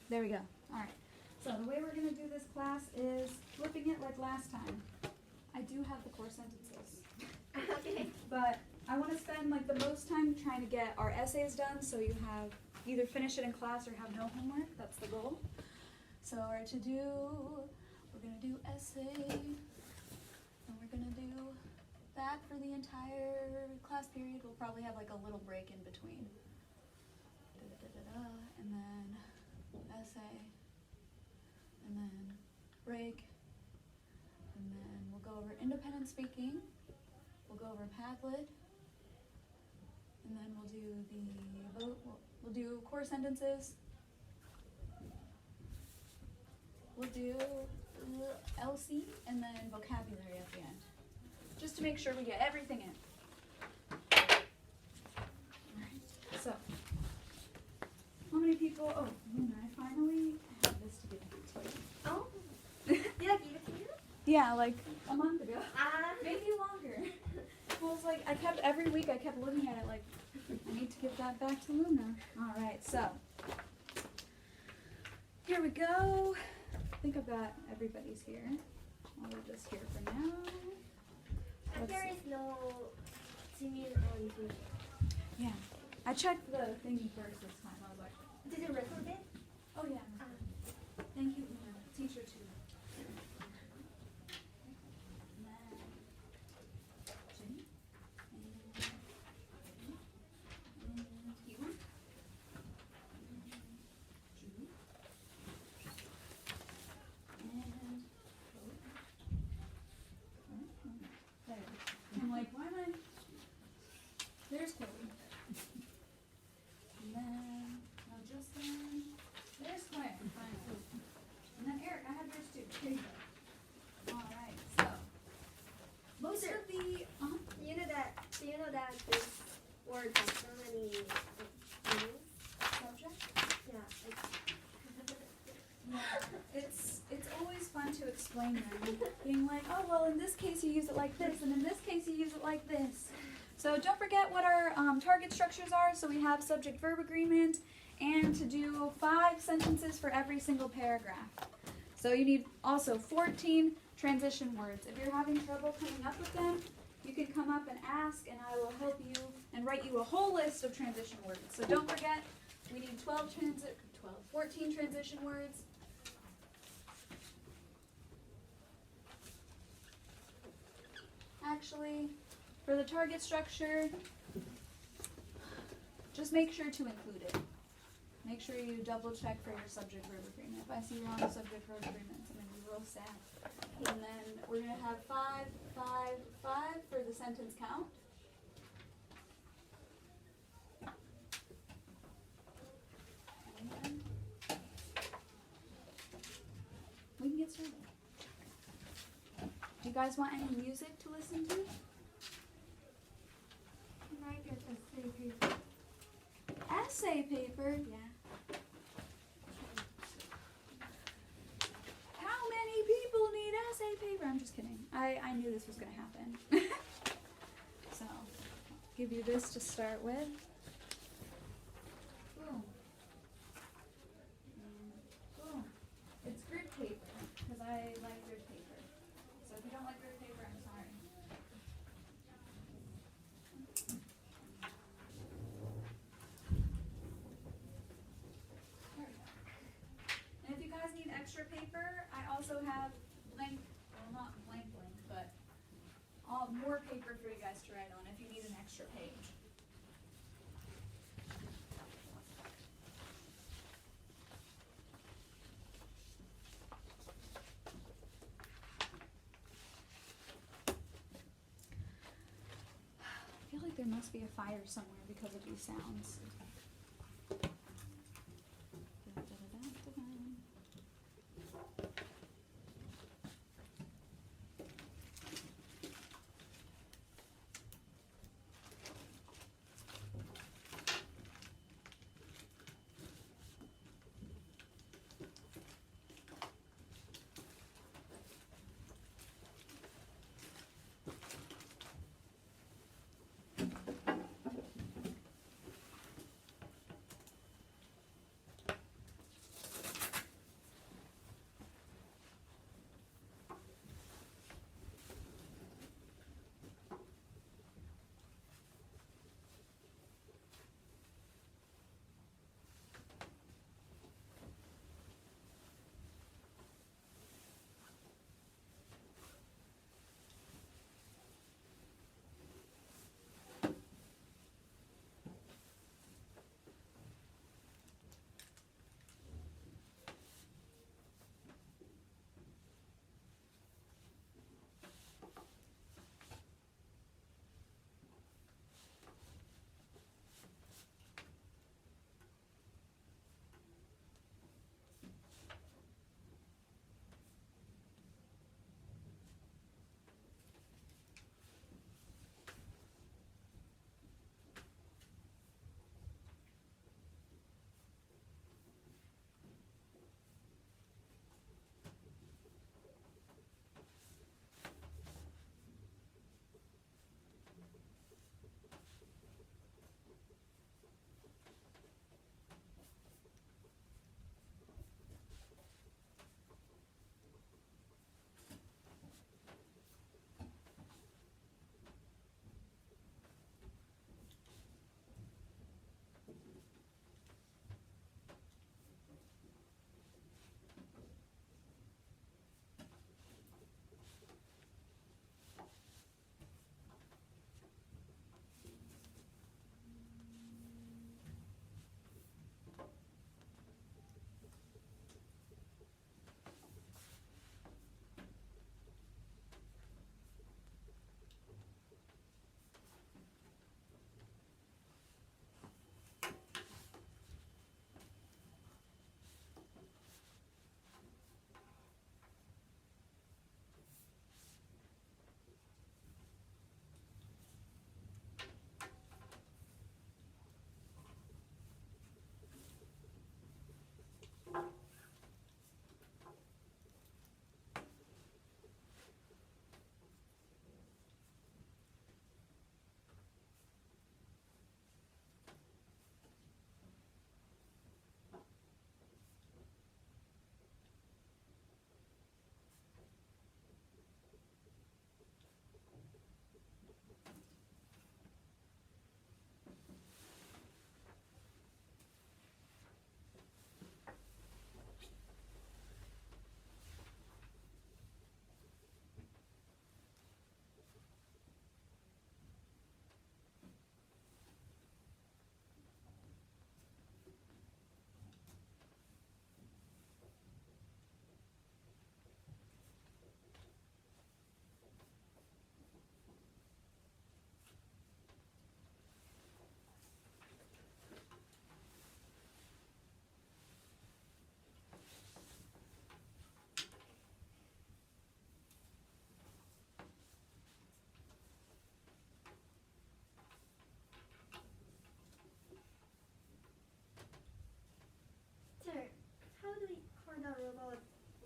There we go. All right. So the way we're going to do this class is flipping it like last time. I do have the core sentences. Okay. But I want to spend like the most time trying to get our essays done so you have either finish it in class or have no homework. That's the goal. So we're going to do essay, and we're going to do that for the entire class period. We'll probably have like a little break in between. And then essay, and then break, and then we'll go over independent speaking, we'll go over Padlet, and then we'll do we'll do core sentences, we'll do LC, and then vocabulary at the end, just to make sure we get everything in. Alright, so, how many people, oh, Luna, I finally have this to give to you. Oh, did I give it to you? Yeah, like a month ago. Maybe Maybe longer. Well, it was like, every week I kept looking at it like, I need to give that back to Luna. Alright, so, here we go. I think I've got everybody's here. I'll leave this here for now. there is no singing on YouTube. Yeah, I checked the thingy first this time. I was like, Did you record it? oh yeah. Thank you, Luna. Teacher too. I'm like, why am I? There's Chloe. And then, no, Justin. There's Claire. Finally. And then Eric, I have yours too. Here you go. Alright, so. Most of the, Do you know that this word has so many meanings? subject? Yeah. It's always fun to explain them. Being like, oh, well, in this case you use it like this, and in this case you use it like this. So don't forget what our target structures are. So we have subject-verb agreement, and to do 5 sentences for every single paragraph. So you need also 14 transition words. If you're having trouble coming up with them, you can come up and ask, and I will help you and write you a whole list of transition words. So don't forget, we need 14 transition words. Actually, for the target structure, just make sure to include it. Make sure you double check for your subject-verb agreement. If I see wrong subject-verb agreements, I'm going to be real sad. And then we're going to have 5, 5, 5 for the sentence count. And then we can get started. Do you guys want any music to listen to? Can I get essay paper? Essay paper? Yeah. How many people need essay paper? I'm just kidding. I knew this was going to happen. So, I'll give you this to start with. Boom. And boom. It's grid paper, because I like grid paper. So if you don't like grid paper, I'm sorry. There we go. And if you guys need extra paper, I also have blank, well not blank, but more paper for you guys to write on if you need an extra page. I feel like there must be a fire somewhere because of these sounds.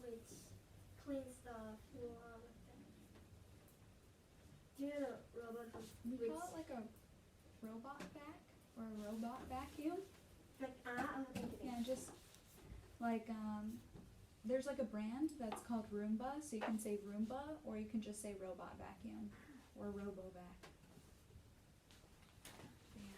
which cleans the floor with them. Do you know the robot We which call it like a robot vac or a robot vacuum. like thank you. Yeah, just like there's like a brand that's called Roomba, so you can say Roomba or you can just say robot vacuum or RoboVac. Yeah.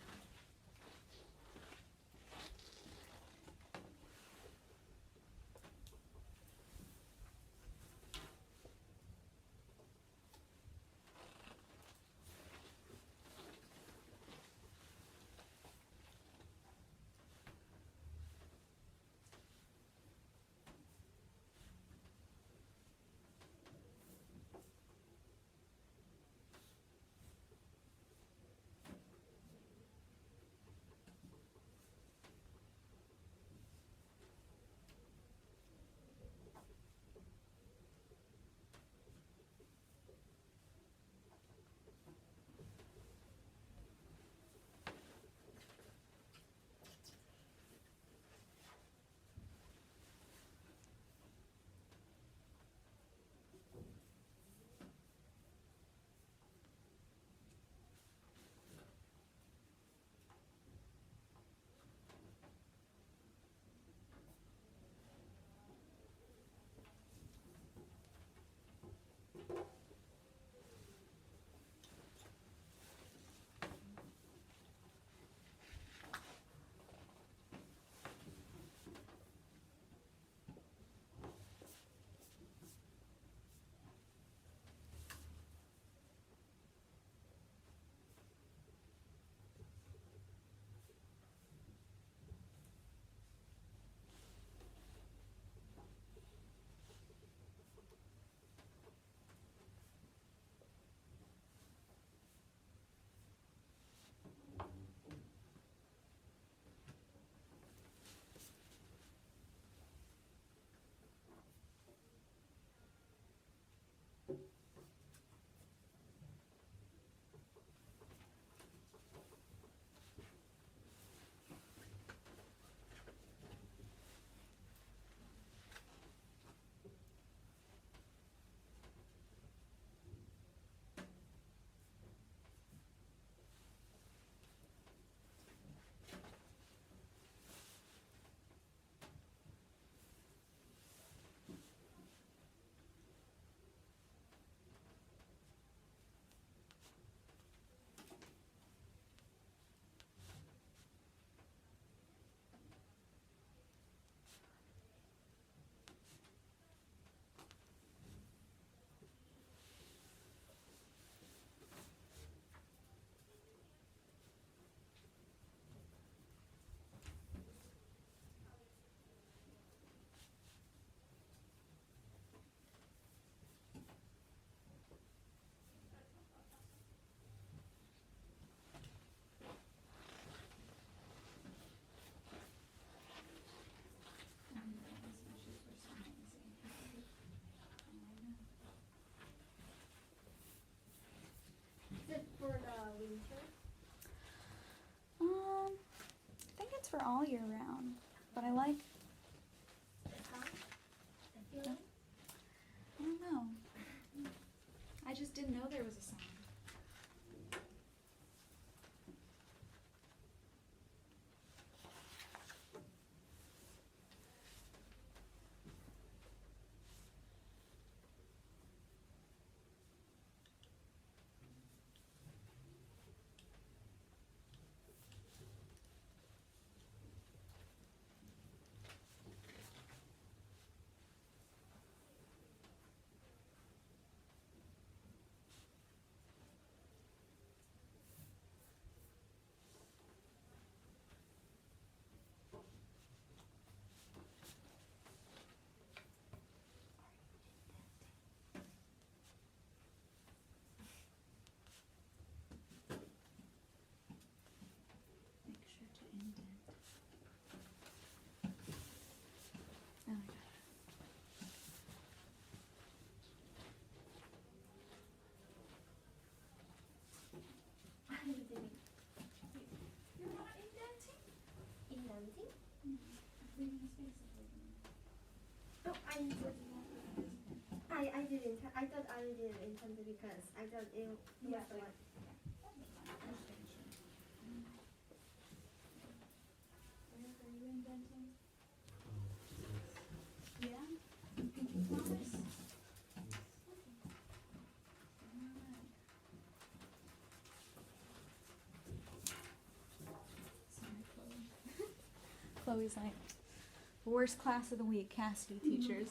Is it for the winter? I think it's for all year round, but I like, Huh? The feeling? I don't know. I just didn't know there was a sound. Make sure to indent. Oh, I got it. What are you doing? You're not indenting? Indenting? Leaving a space. Oh, I need to do that. I didn't. I thought I didn't intend to because I thought it was Yeah, the one. Eric, are you indenting? Yeah? Pinky promise? Alright. Sorry, Chloe. Chloe's like, worst class of the week, Cassidy teachers.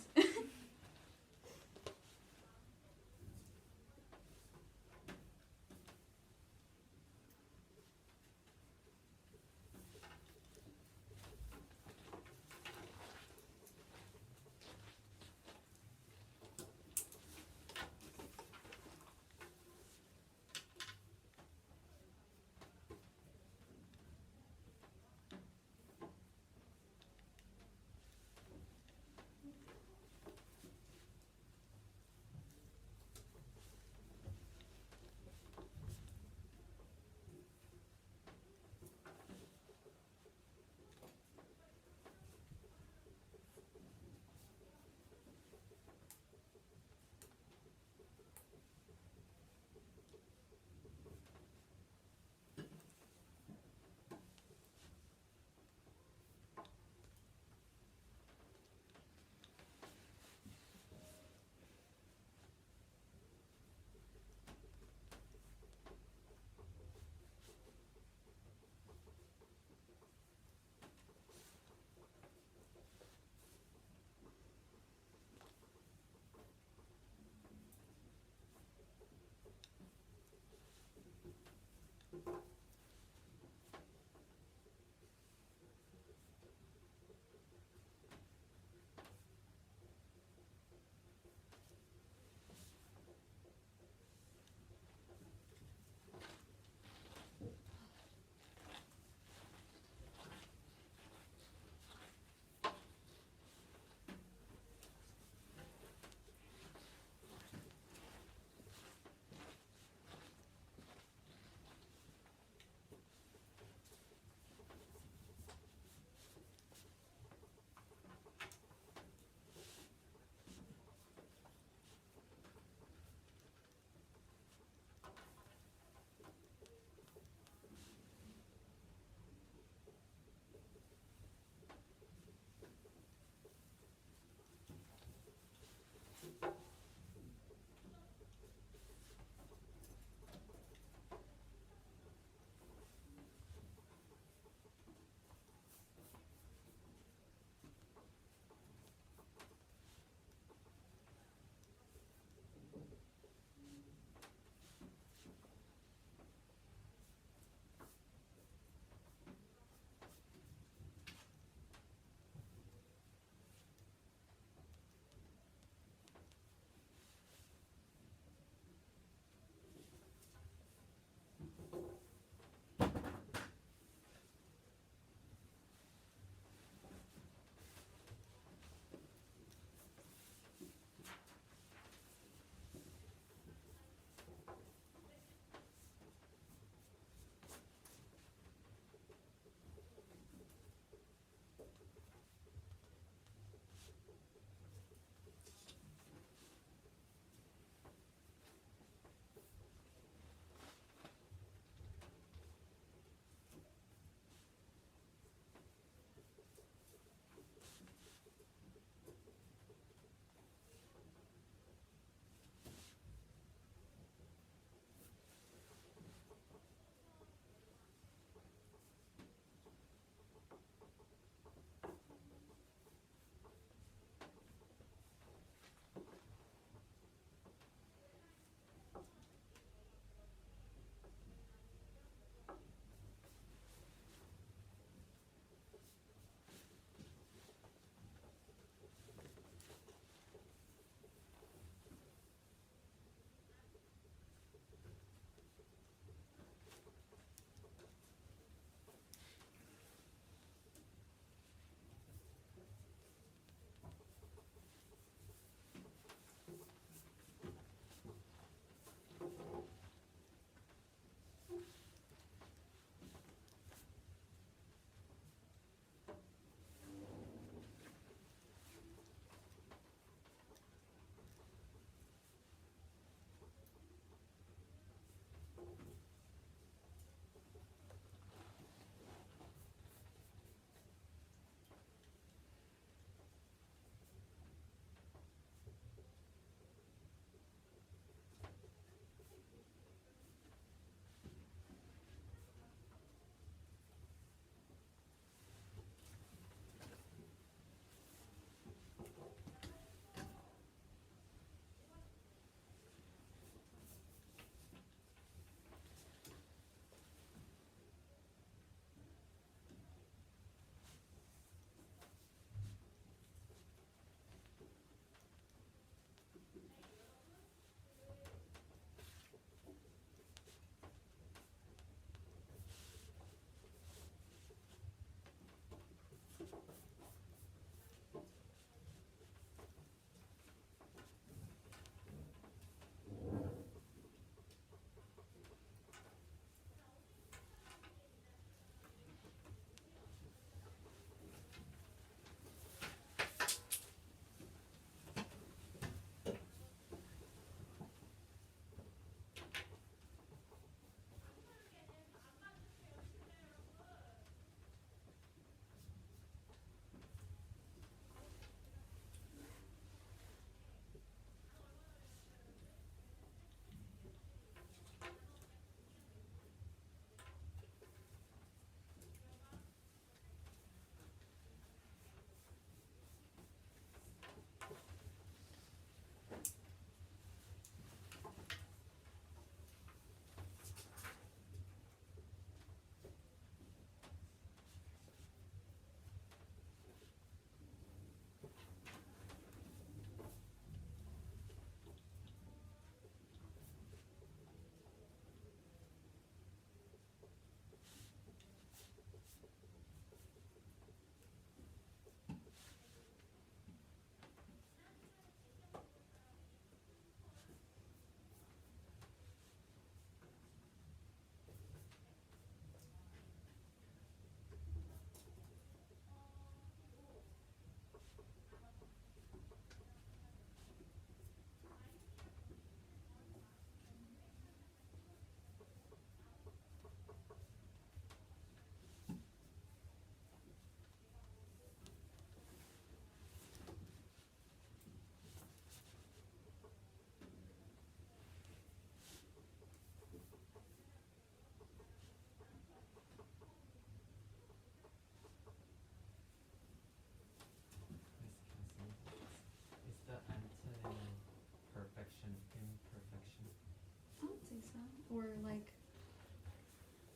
or like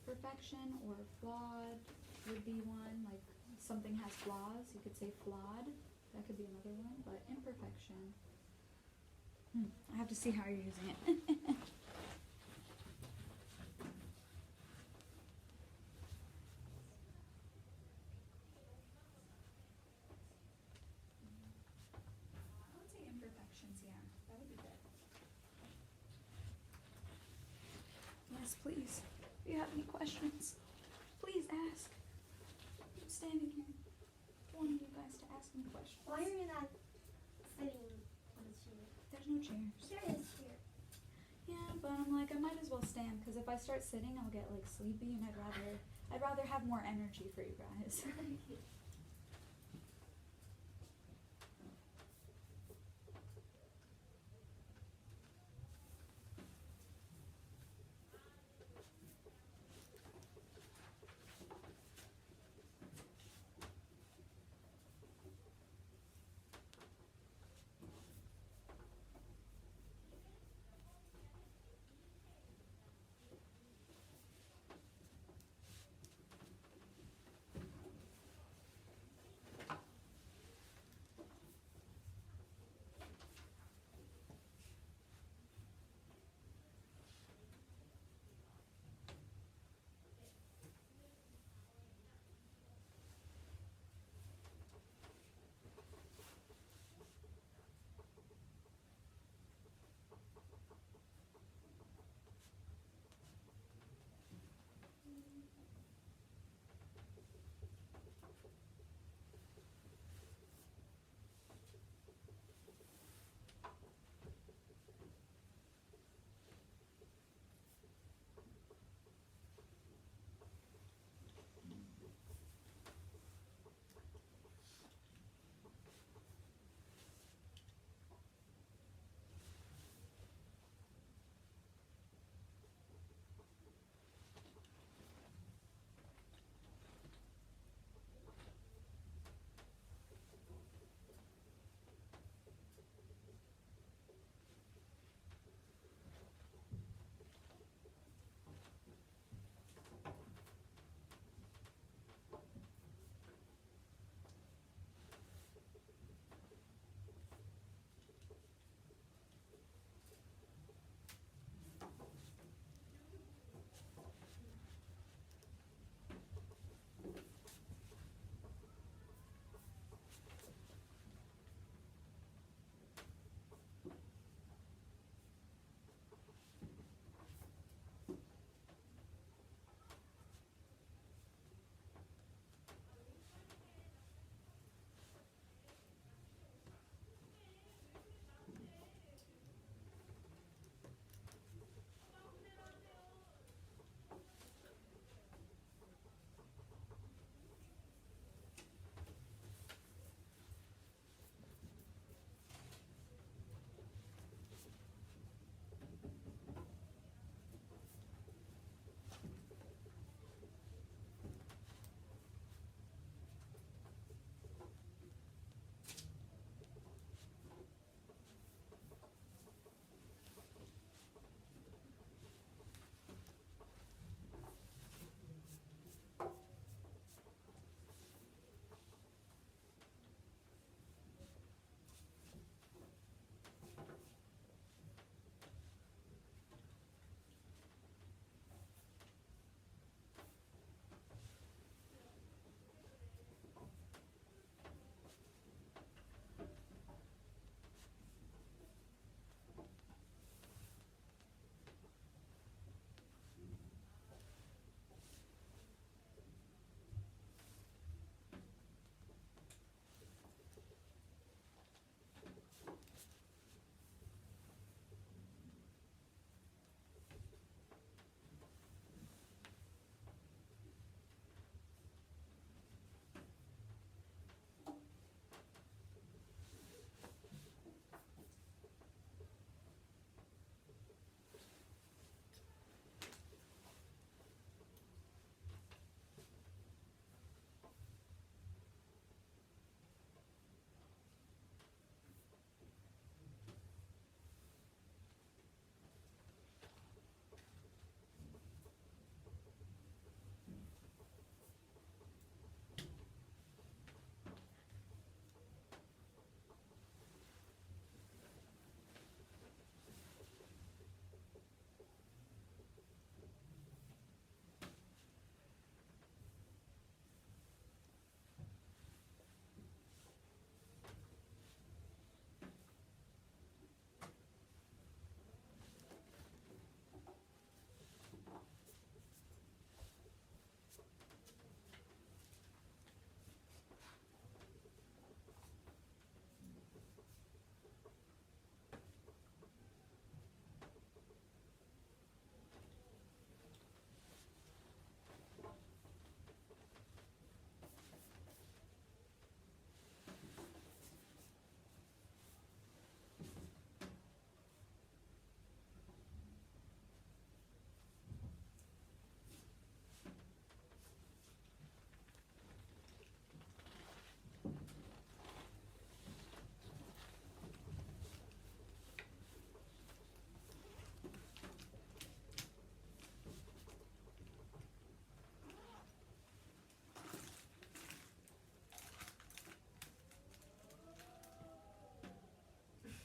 perfection or flawed would be one. Like something has flaws, you could say flawed. That could be another one. But imperfection. I have to see how you're using it. I would say imperfections, yeah. That would be good. Yes, please. If you have any questions, please ask. I'm standing here wanting you guys to ask me questions. Why are you not sitting on the chair? There's no chairs. There is here. Yeah, but I'm like, I might as well stand because if I start sitting, I'll get like sleepy, and I'd rather have more energy for you guys.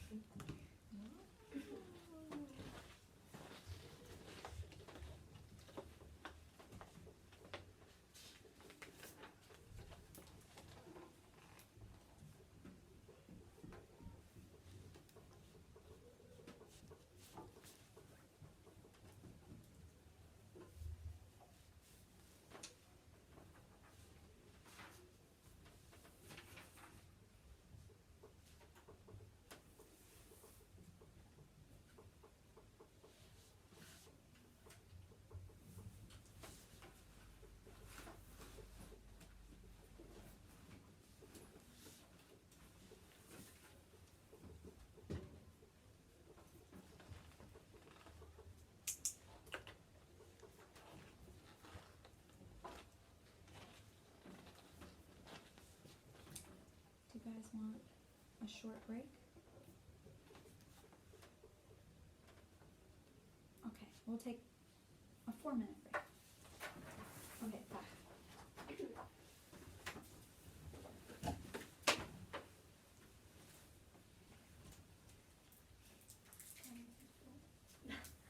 Do you guys want a short break? Okay, we'll take a 4-minute break. Okay, bye.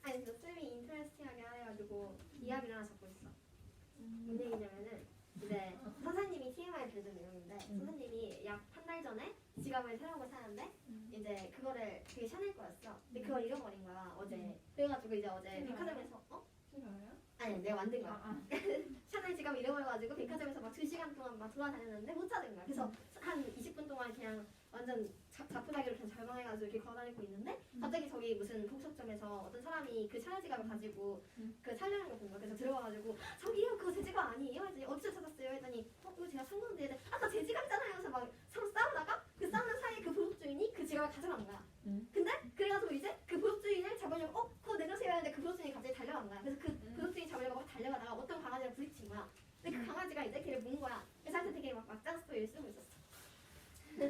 아니 그 쌤이 인터레스팅하게 해가지고 이야기를 하나 적고 있어. 뭔 얘기냐면은 이제 선생님이 TMI를 들은 내용인데 선생님이 약 한 달 전에 지갑을 새로운 걸 사는데 이제 그거를 되게 샤넬 거였어. 근데 그걸 잃어버린 거야 어제. 그래가지고 이제 어제 백화점에서 싫어요? 아니 내가 만든 거야. 샤넬 지갑 잃어버려가지고 백화점에서 막 2시간 동안 막 돌아다녔는데 못 찾은 거야. 그래서 한 20분 동안 그냥 완전 자포자기로 그냥 절망해가지고 이렇게 걸어다니고 있는데 갑자기 저기 무슨 복석점에서 어떤 사람이 그 샤넬 지갑을 가지고 그 살려는 걸 본 거야. 그래서 들어가가지고 저기요 그거 제 지갑 아니에요? 했더니 어디서 찾았어요? 했더니 이거 제가 산 건데 아까 제 지갑이잖아요. 그래서 막 서로 싸우다가 그 싸우는 사이에 그 보석주인이 그 지갑을 가져간 거야. 근데 그래가지고 이제 그 보석주인을 잡으려고 그거 내놓으세요 했는데 그 보석주인이 갑자기 달려간 거야. 그래서 그 보석주인이 잡으려고 막 달려가다가 어떤 강아지랑 부딪힌 거야. 근데 그 강아지가 이제 걔를 문 거야. 그래서 한테 되게 막 막장 스토리를 쓰고 있었어. I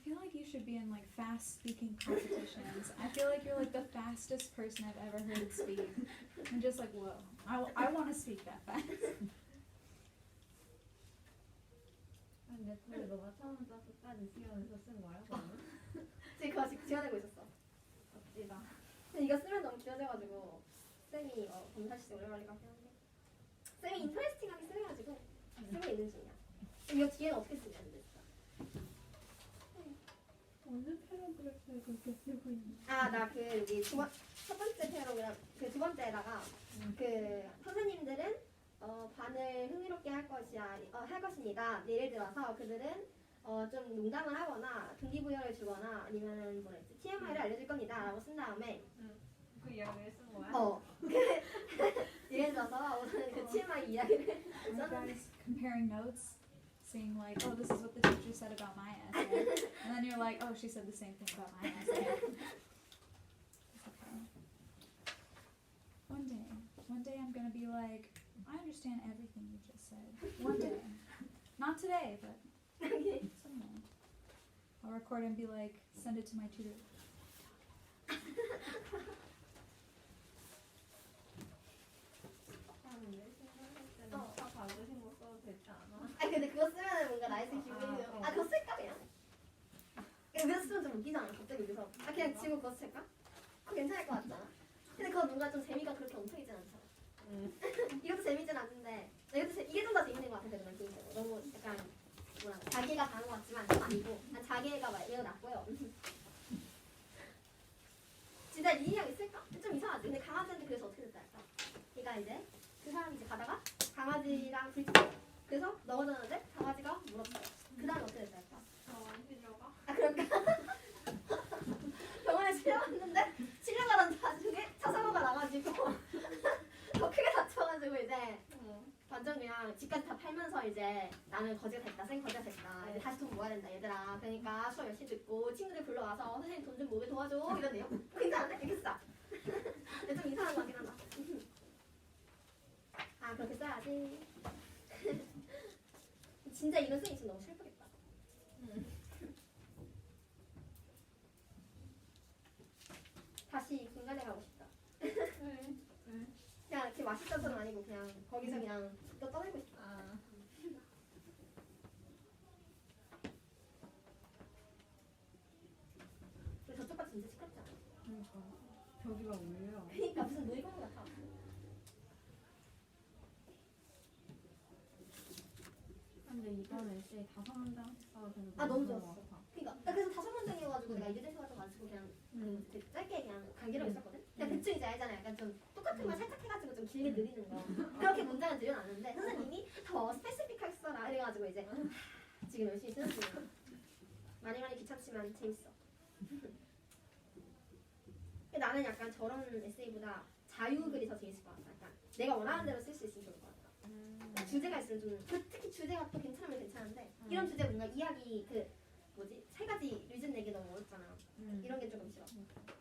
feel like you should be in like fast speaking competitions. I feel like you're like the fastest person I've ever heard speak. I'm just like, whoa, I want to speak that fast. 근데 그걸 너가 처음부터 끝까지 지원해서 쓴 거야? 그러면? 지금 그거 지금 지어내고 있었어. 멋지다. 근데 이거 쓰면 너무 길어져가지고 쌤이 검사 시간 오래 걸릴 것 같긴 한데 쌤이 인터레스팅하게 쓰여가지고 쓰고 있는 중이야. 이거 뒤에는 어떻게 쓰냐는데 어느 패러그래프에 그렇게 쓰고 있는 나 그 여기 첫 번째 패러그램 그 두 번째에다가 그 선생님들은 반을 흥미롭게 할 것입니다. 예를 들어서 그들은 좀 농담을 하거나 동기부여를 주거나 아니면은 뭐라 했지 TMI를 알려줄 겁니다라고 쓴 다음에 그 이야기를 쓴 거야? 예를 들어서 오늘 그 TMI 이야기를 Are you 썼는데 guys comparing notes? Seeing like, oh, this is what the teacher said about my essay. And then you're like, oh, she said the same thing about my essay. It's okay. One day I'm gonna be like, I understand everything you just said. One day. Not today, but someday. I'll record and be like, send it to my tutor. 다 받으신 거 써도 되지 않아? 근데 그거 쓰면은 뭔가 나이스 기분이 들어. 그거 쓸까 그냥? 여기서 쓰면 좀 웃기잖아. 갑자기 여기서 그냥 지우고 그거 쓸까? 그거 괜찮을 것 같잖아. 근데 그거 뭔가 좀 재미가 그렇게 엄청이진 않잖아. 이것도 재미진 않은데 이게 좀 더 재밌는 것 같아. 그래도 난 개인적으로 너무 약간 뭐라 자기가 강한 것 같지만 좀 아니고 난 자기가 매우 낮고요. 진짜 이해력 있을까? 좀 이상하지. 근데 강아지한테 그래서 어떻게 됐다 할까? 그러니까 이제 그 사람이 이제 가다가 강아지랑 부딪혔어. 그래서 넘어졌는데 강아지가 물었어요. 그 다음에 어떻게 됐다 할까? 그럴까? 병원에 실려갔는데 실려가던 나중에 차 사고가 나가지고 더 크게 다쳐가지고 이제 완전 그냥 집까지 다 팔면서 이제 나는 거지가 됐다, 쌩 거지가 됐다. 이제 다시 돈 모아야 된다 얘들아. 그러니까 수업 열심히 듣고 친구들 불러와서 선생님 돈 좀 모으게 도와줘 이런데요. 괜찮은데? 되게 싸. 근데 좀 이상한 거 같긴 하다. 그렇게 써야지. 진짜 이런 쌤 있으면 너무 슬프겠다. 다시 군간에 가고 싶다. 그냥 이렇게 맛있어서는 아니고 그냥 거기서 그냥 또 떠들고 싶다. 그리고 저쪽 진짜 시끄럽지 않아? 그러니까 벽이 막 울려. 그러니까 무슨 놀이공원 같아. 근데 이번 에세이 5문장 써도 되는 아 너무 것 좋았어. 같아. 그러니까 나 그래서 5문장이어가지고 내가 이제 생각도 가지고 그냥 되게 짧게 그냥 간결하게 썼거든. 근데 대충 이제 알잖아. 약간 좀 똑같은 말 살짝 해가지고 좀 길게 늘리는 거. 그렇게 문장을 늘려놨는데 선생님이 더 스페시픽하게 써라 이래가지고 이제 지금 열심히 쓰는 중이야. 많이 귀찮지만 재밌어. 근데 나는 약간 저런 에세이보다 자유글이 더 재밌을 것 같아. 약간 내가 원하는 대로 쓸 수 있으면 좋을 것 같아. 주제가 있으면 좀 특히 주제가 또 괜찮으면 괜찮은데 이런 주제 뭔가 이야기 그 뭐지 3가지 리즌 내기 너무 어렵잖아. 이런 게 조금 싫어.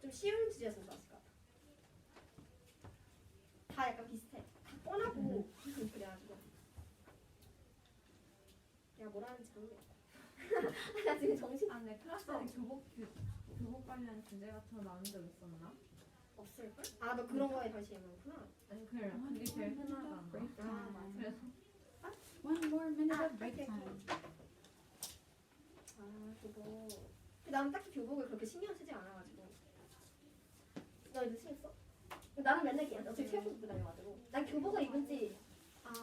좀 쉬운 주제였으면 좋았을 것 같아. 다 약간 비슷해. 다 뻔하고 그래가지고 내가 뭐라 하는지 모르겠어. 나 지금 정신 아, 근데 클래스에 교복 관련 주제 같은 거 나온 적 있었나? 없을걸? 아 너 그런 거에 관심이 많구나. 아니, 그게 제일 흔하잖아. Break time. 그래서 One more minute of break 오케이, time. 아 교복. 나는 딱히 교복을 그렇게 신경 쓰지 않아가지고. 너 이제 신경 써? 나는 맨날 그냥 어차피 체육복 입고 다녀가지고. 난 교복을 입은지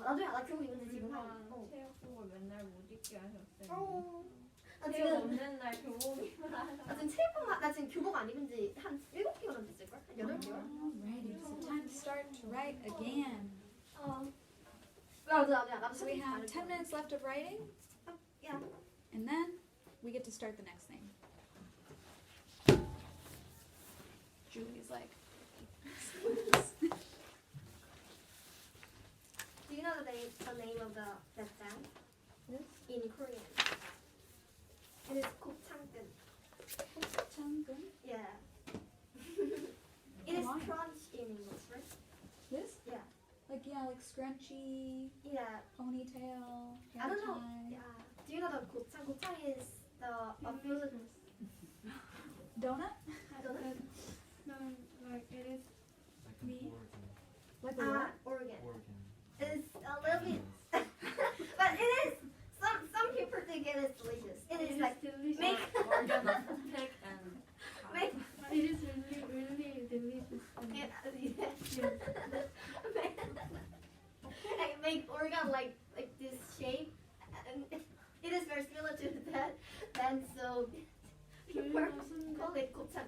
나중에 나 교복 입은지 지금 한. 체육복을 맨날 못 입게 하셨어요. 나 체육 지금 없는 날 교복 입으라. 나 지금 체육복만 나 지금 교복 안 입은 지 한 7개월은 됐을걸? 한 8개월? Alrighty, so time to start to write again. 나도 So we have 10 minutes left of writing, 야. and then we get to start the next thing. Julie's like, Do you know the name of the band? Yes. In Korean. It is 곱창근. Changun. Yeah. It is Why? crunch in English, right? This? Yeah. Like, yeah, like scrunchy, Yeah. ponytail, hair I don't know. tie. Yeah. Do you know the 곱창? 곱창 is a food. Donut? I don't know. No, like it is Like Me? Like a what? Organ. organ. It's a little bit, but it is. Some people think it is delicious. It is like delicious. make organ of pig and make It is really delicious. like make organ like this shape, and it is very similar to that. And so people call it 곱창.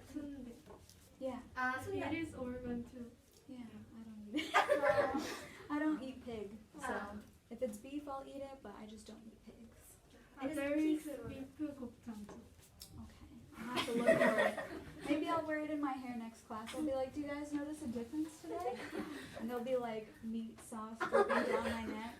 Yeah, 순대. It is organ too. yeah, I don't eat it. I don't eat pig, so Oh. if it's beef, I'll eat it, but I just don't eat pigs. It is There is pig. beef 곱창 too. Okay, I'll have to look for it. Maybe I'll wear it in my hair next class. I'll be like, do you guys notice a difference today? And there'll be like meat sauce dripping down my neck.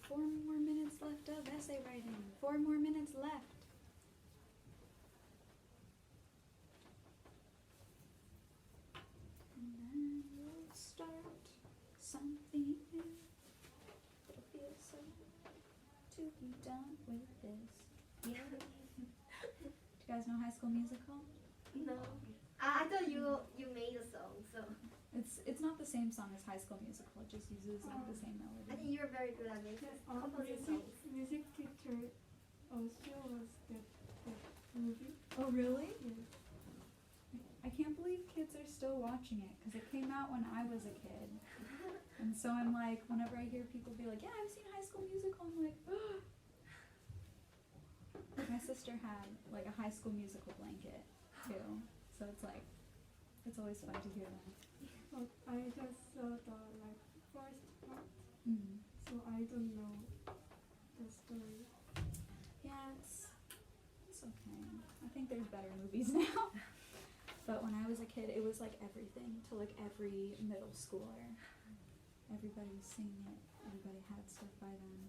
4 more minutes left of essay writing. 4 more minutes left. And then we'll start something new. It'll feel so good to be done with this. Yeah. Do you guys know High School Musical? No. I thought you made a song, so It's not the same song as High School Musical. It just uses like the same I melody. think you're very good at making composing songs. music teacher also was that movie. Oh really? Yes. I can't believe kids are still watching it because it came out when I was a kid. And so I'm like, whenever I hear people be like, yeah, I've seen High School Musical, I'm like, ugh. My sister had like a High School Musical blanket too. So it's like, it's always fun to hear that. But I just saw the like first part, Mm. so I don't know the story. Yeah, it's okay. I think there's better movies now. But when I was a kid, it was like everything to like every middle schooler. Everybody was singing it. Everybody had stuff by them.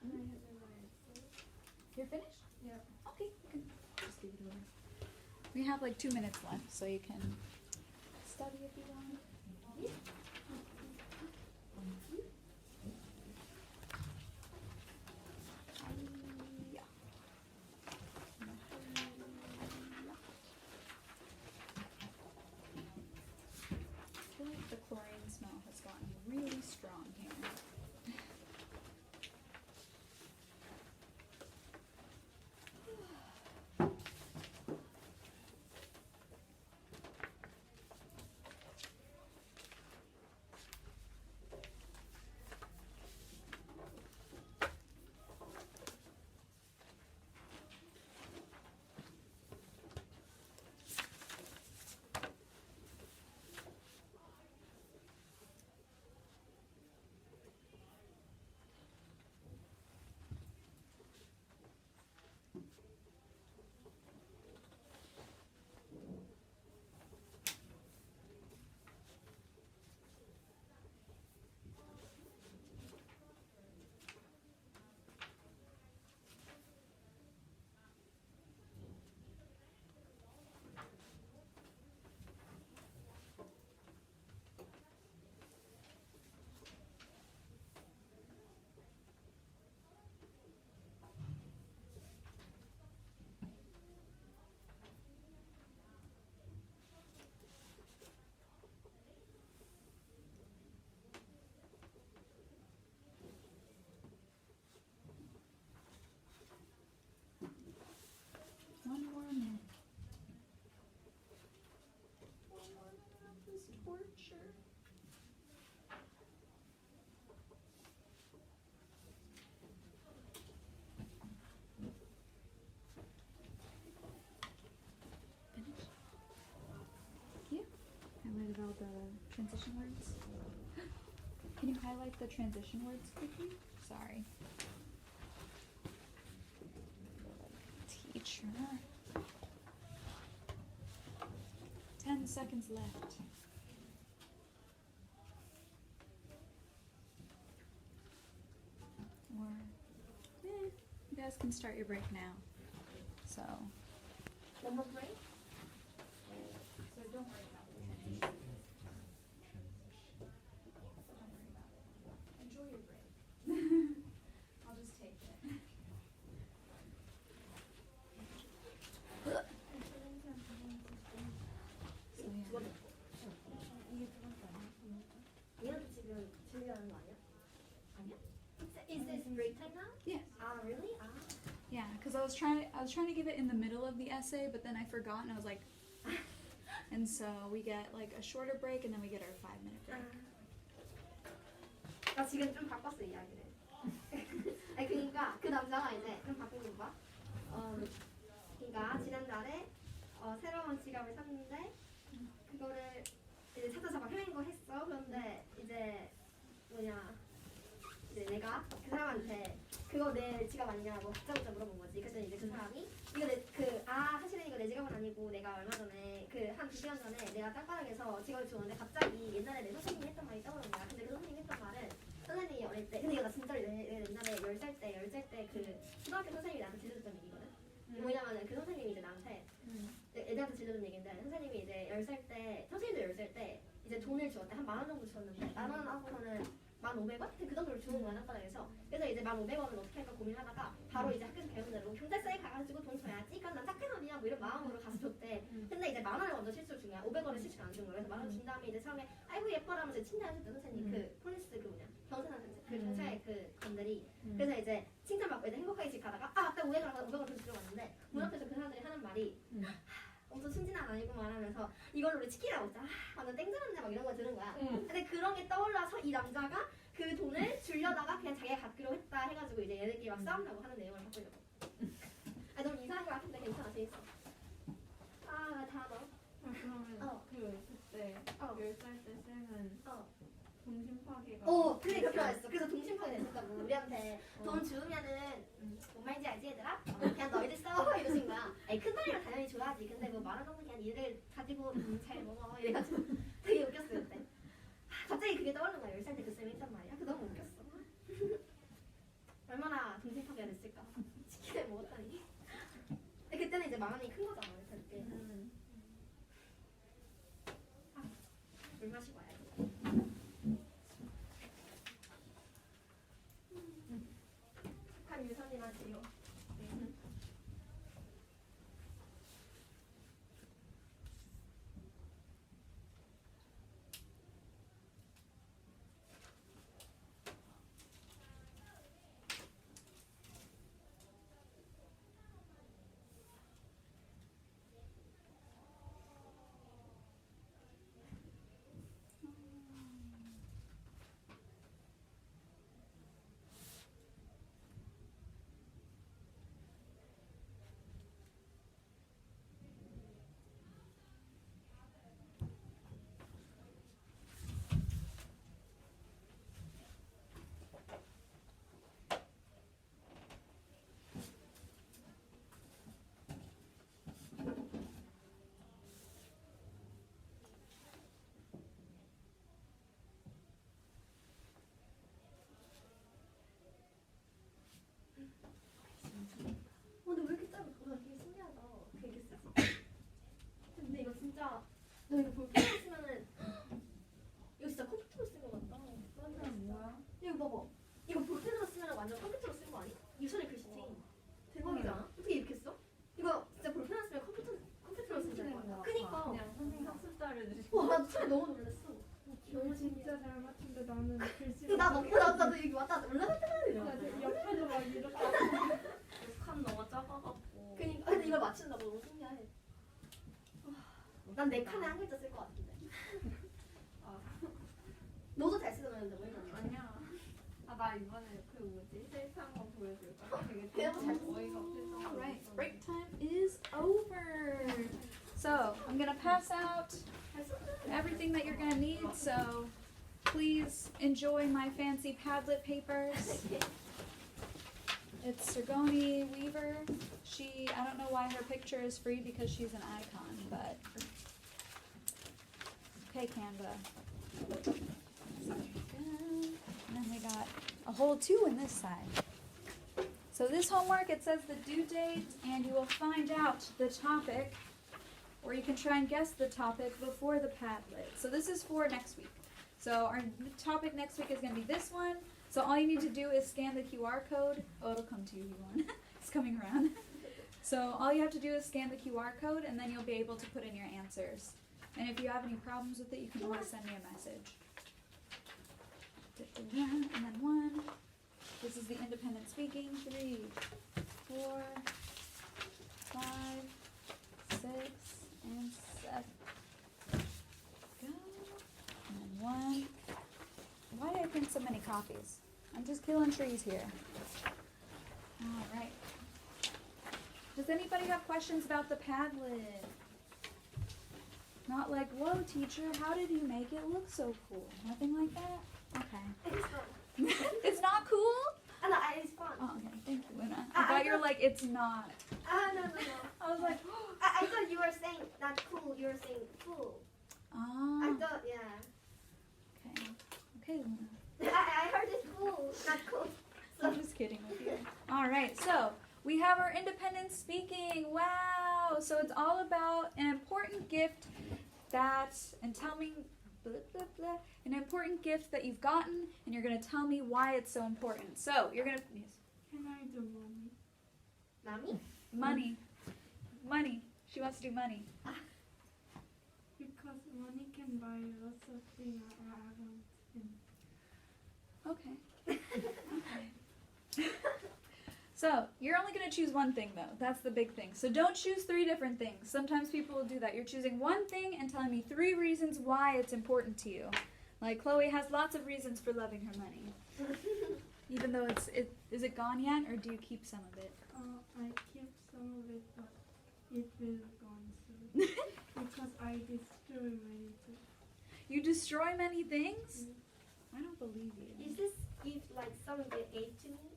Good times. You're finished? Yeah. Okay, you can just give it over. We have like 2 minutes left, so you can study if you want. Yeah. I feel like the chlorine smell has gotten really strong here. One more minute. One more minute of this torture. Finish. Thank you. Highlighted all the transition words. Can you highlight the transition words quickly? Sorry. Teacher. 10 seconds left. Or, you guys can start your break now. So, One more break? so don't worry about the transition. Don't worry about it. Enjoy your break. I'll just take it. So yeah. 얘한테 지금 준비하는 거 아니야? 아니야? Is this break time now? Yes. Ah, really? Ah. Yeah, because I was trying to give it in the middle of the essay, but then I forgot and I was like, And so we get like a shorter break and then we get our 5-minute break. 나 지금 좀 바꿨어 이야기를. 아니 그러니까 그 남자가 이제 좀 바꾼 건가? 그러니까 지난달에 새로운 지갑을 샀는데 그거를 이제 찾아서 막 헤맨 거 했어. 그런데 이제 뭐냐 이제 내가 그 사람한테 그거 내 지갑 아니냐고 붙잡자 물어본 거지. 그랬더니 이제 그 사람이 이거 사실은 이거 내 지갑은 아니고 내가 얼마 전에 그 한 2시간 전에 내가 땅바닥에서 지갑을 주웠는데 갑자기 옛날에 내 선생님이 했던 말이 떠오르는 거야. 근데 그 선생님이 했던 말은 선생님이 어릴 때 근데 이거 나 진짜로 내 옛날에 10살 때 그 초등학교 선생님이 나한테 들려줬던 얘기거든. 뭐냐면은 그 선생님이 이제 나한테 애들한테 들려준 얘기인데 선생님이 이제 10살 때 선생님도 10살 때 이제 돈을 주었대. 한 10,000원 정도 주었는데 10,000원 하고서는 1,500원? 그 정도를 주는 거야 땅바닥에서. 그래서 이제 1,500원을 어떻게 할까 고민하다가 바로 이제 학교에서 배운 대로 경찰서에 가가지고 돈 줘야지. 그럼 난 착한 언니야 뭐 이런 마음으로 가서 줬대. 근데 이제 10,000원을 먼저 실수를 준 거야. 500원을 실수를 안 준 거야. 그래서 10,000원 준 다음에 이제 처음에 아이고 예뻐라면서 이제 칭찬해줬던 선생님 그 폴리스 그 뭐냐 경찰한테 그 경찰 그 건들이 그래서 이제 칭찬받고 이제 행복하게 집 가다가 아 맞다 500원 돈 주러 갔는데 문 앞에서 그 사람들이 하는 말이 엄청 순진한 아니구만 하면서 이걸로 우리 치킨이라고 먹자. 완전 땡들었네 막 이런 거 들은 거야. 근데 그런 게 떠올라서 이 남자가 그 돈을 주려다가 그냥 자기가 갖기로 했다 해가지고 이제 얘네끼리 막 싸운다고 하는 내용을 바꾸려고. 아 너무 이상한 거 같은데 괜찮아 재밌어. 아 다 넣어. 그러면 그때 10살 때 쌤은 동심 파괴가 근데 그렇게 말했어. 그래서 동심 파괴 됐었다고 우리한테 돈 주면은 뭔 말인지 알지 얘들아? 그냥 너희들 싸워 이러신 거야. 아니 큰 돈이면 당연히 줘야지. 근데 뭐 10,000원 정도 그냥 니들 가지고 잘 먹어 이래가지고 되게 웃겼어 그때. 갑자기 그게 떠오르는 거야. 10살 때 그 쌤이 했단 말이야. 그 너무 웃겼어. 얼마나 동심 파괴가 됐을까. 치킨을 먹었다니. 근데 그때는 이제 마음이 큰 거잖아. 그때. 물 마시고 와야지. 한 유선이만 지요. 근데 왜 이렇게 짧아? 되게 신기하다. 되게 쓰지. 근데 이거 진짜 너 이거 볼펜으로 쓰면은 이거 진짜 컴퓨터로 쓴 거 같다. 그건 뭐야? 이거 봐봐. 이거 볼펜으로 쓰면 완전 컴퓨터로 쓴 거 아니? 유선의 글씨지. 대박이지 않아? 어떻게 이렇게 써? 이거 진짜 볼펜으로 쓰면 컴퓨터로 쓰는 거야. 그니까. 그냥 선생님 학습자를 주시고 와, 나 처음에 너무 놀랐어. 너무 진짜 잘 맞춘데 나는 글씨 근데 나도 여기 왔다 올라갈 때마다 이래. 옆에도 막 이렇게 칸 너무 작아갖고. 그니까 근데 이걸 맞춘다고 너무 신기해. 난 내 칸에 한 글자 쓸 것 같은데. 너도 잘 쓰는데 뭐 이런 거. 아니야. 나 이번에 그 뭐지 셀프한 거 보여줄까? 되게 대박 잘 써. 어이가 없어서. Alright, break time is over. So I'm gonna pass out everything that you're gonna need, so please enjoy my fancy Padlet papers. It's Sergoni Weaver. I don't know why her picture is free because she's an icon, but okay, Canva. And then we got a whole 2 in this side. So this homework, it says the due date, and you will find out the topic, or you can try and guess the topic before the Padlet. So this is for next week. So our topic next week is going to be this one. So all you need to do is scan the QR code. Oh, it'll come to you, Yvonne. It's coming around. So all you have to do is scan the QR code, and then you'll be able to put in your answers. And if you have any problems with it, you can always send me a message. And then 1. This is the independent speaking. 3, 4, 5, 6, and 7. copies. I'm just killing trees here. All right. Does anybody have questions about the Padlet? Not like, whoa, teacher, how did you make it look so cool? Nothing like that? Okay. It's fun. It's not cool? No, it's fun. Oh, okay. Thank you, Luna. I thought you were like, it's not. No. I was like, I thought you were saying not cool. You were saying cool. I oh. thought, yeah. Okay. Okay, Luna. I heard it's cool, not cool. I'm just kidding with you. All right, so we have our independent speaking. Wow. So it's all about an important gift and tell me, blah, blah, blah, an important gift that you've gotten, and you're going to tell me why it's so important. So you're going to, yes. Can I do money? Mommy? Money. She wants to do money. Because money can buy lots of things I want. Okay. Okay. So, you're only going to choose one thing, though. That's the big thing. So don't choose 3 different things. Sometimes people will do that. You're choosing one thing and telling me 3 reasons why it's important to you. Like, Chloe has lots of reasons for loving her money. Even though is it gone yet, or do you keep some of it? I keep some of it, but it will gone soon. Because I destroy many things. You destroy many things? I don't believe you. Is this gift like someone gave to me?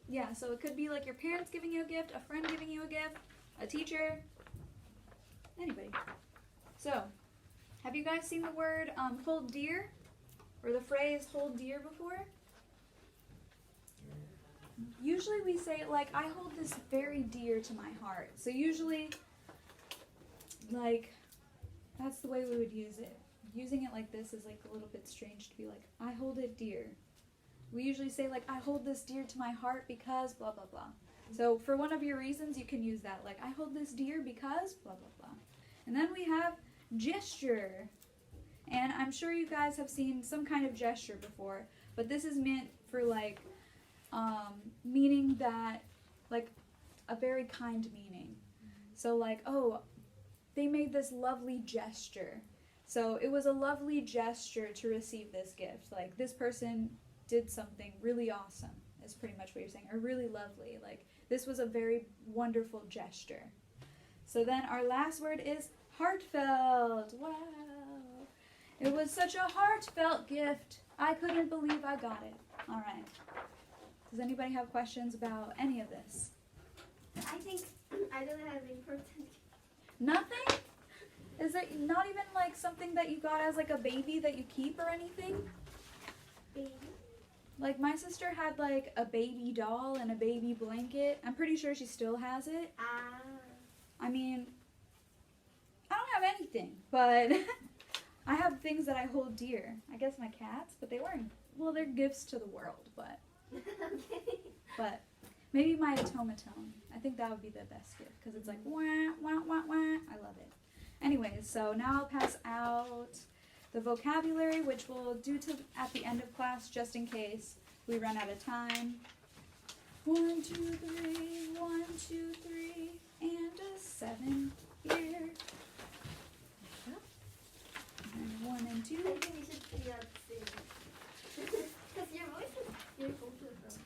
Yeah, so it could be like your parents giving you a gift, a friend giving you a gift, a teacher, anybody. So, have you guys seen the word hold dear? Or the phrase hold dear before? Usually we say it like, I hold this very dear to my heart. So usually, like, that's the way we would use it. Using it like this is like a little bit strange to be like, I hold it dear. We usually say like, I hold this dear to my heart because blah, blah, blah. So for one of your reasons, you can use that. Like, I hold this dear because blah, blah, blah. And then we have gesture. And I'm sure you guys have seen some kind of gesture before. But this is meant for like, meaning that, like, a very kind meaning. So like, oh, they made this lovely gesture. So it was a lovely gesture to receive this gift. Like, this person did something really awesome, is pretty much what you're saying, or really lovely. Like, this was a very wonderful gesture. So then our last word is heartfelt. Wow. It was such a heartfelt gift. I couldn't believe I got it. All right. Does anybody have questions about any of this? I think I don't have important. Nothing? Is it not even like something that you got as like a baby that you keep or anything? Baby. Like, my sister had like a baby doll and a baby blanket. I'm pretty sure she still has it. I mean, I don't have anything, but I have things that I hold dear. I guess my cats, but they weren't, well, they're gifts to the world, but Okay. but maybe my automaton. I think that would be the best gift because it's like wah, wah, wah, wah. I love it. Anyways, so now I'll pass out the vocabulary, which we'll do at the end of class just in case we run out of time. 1, 2, 3, 1, 2, 3, and a 7 here. And 1 and 2. I think you should be up soon. Because your voice is beautiful too. So.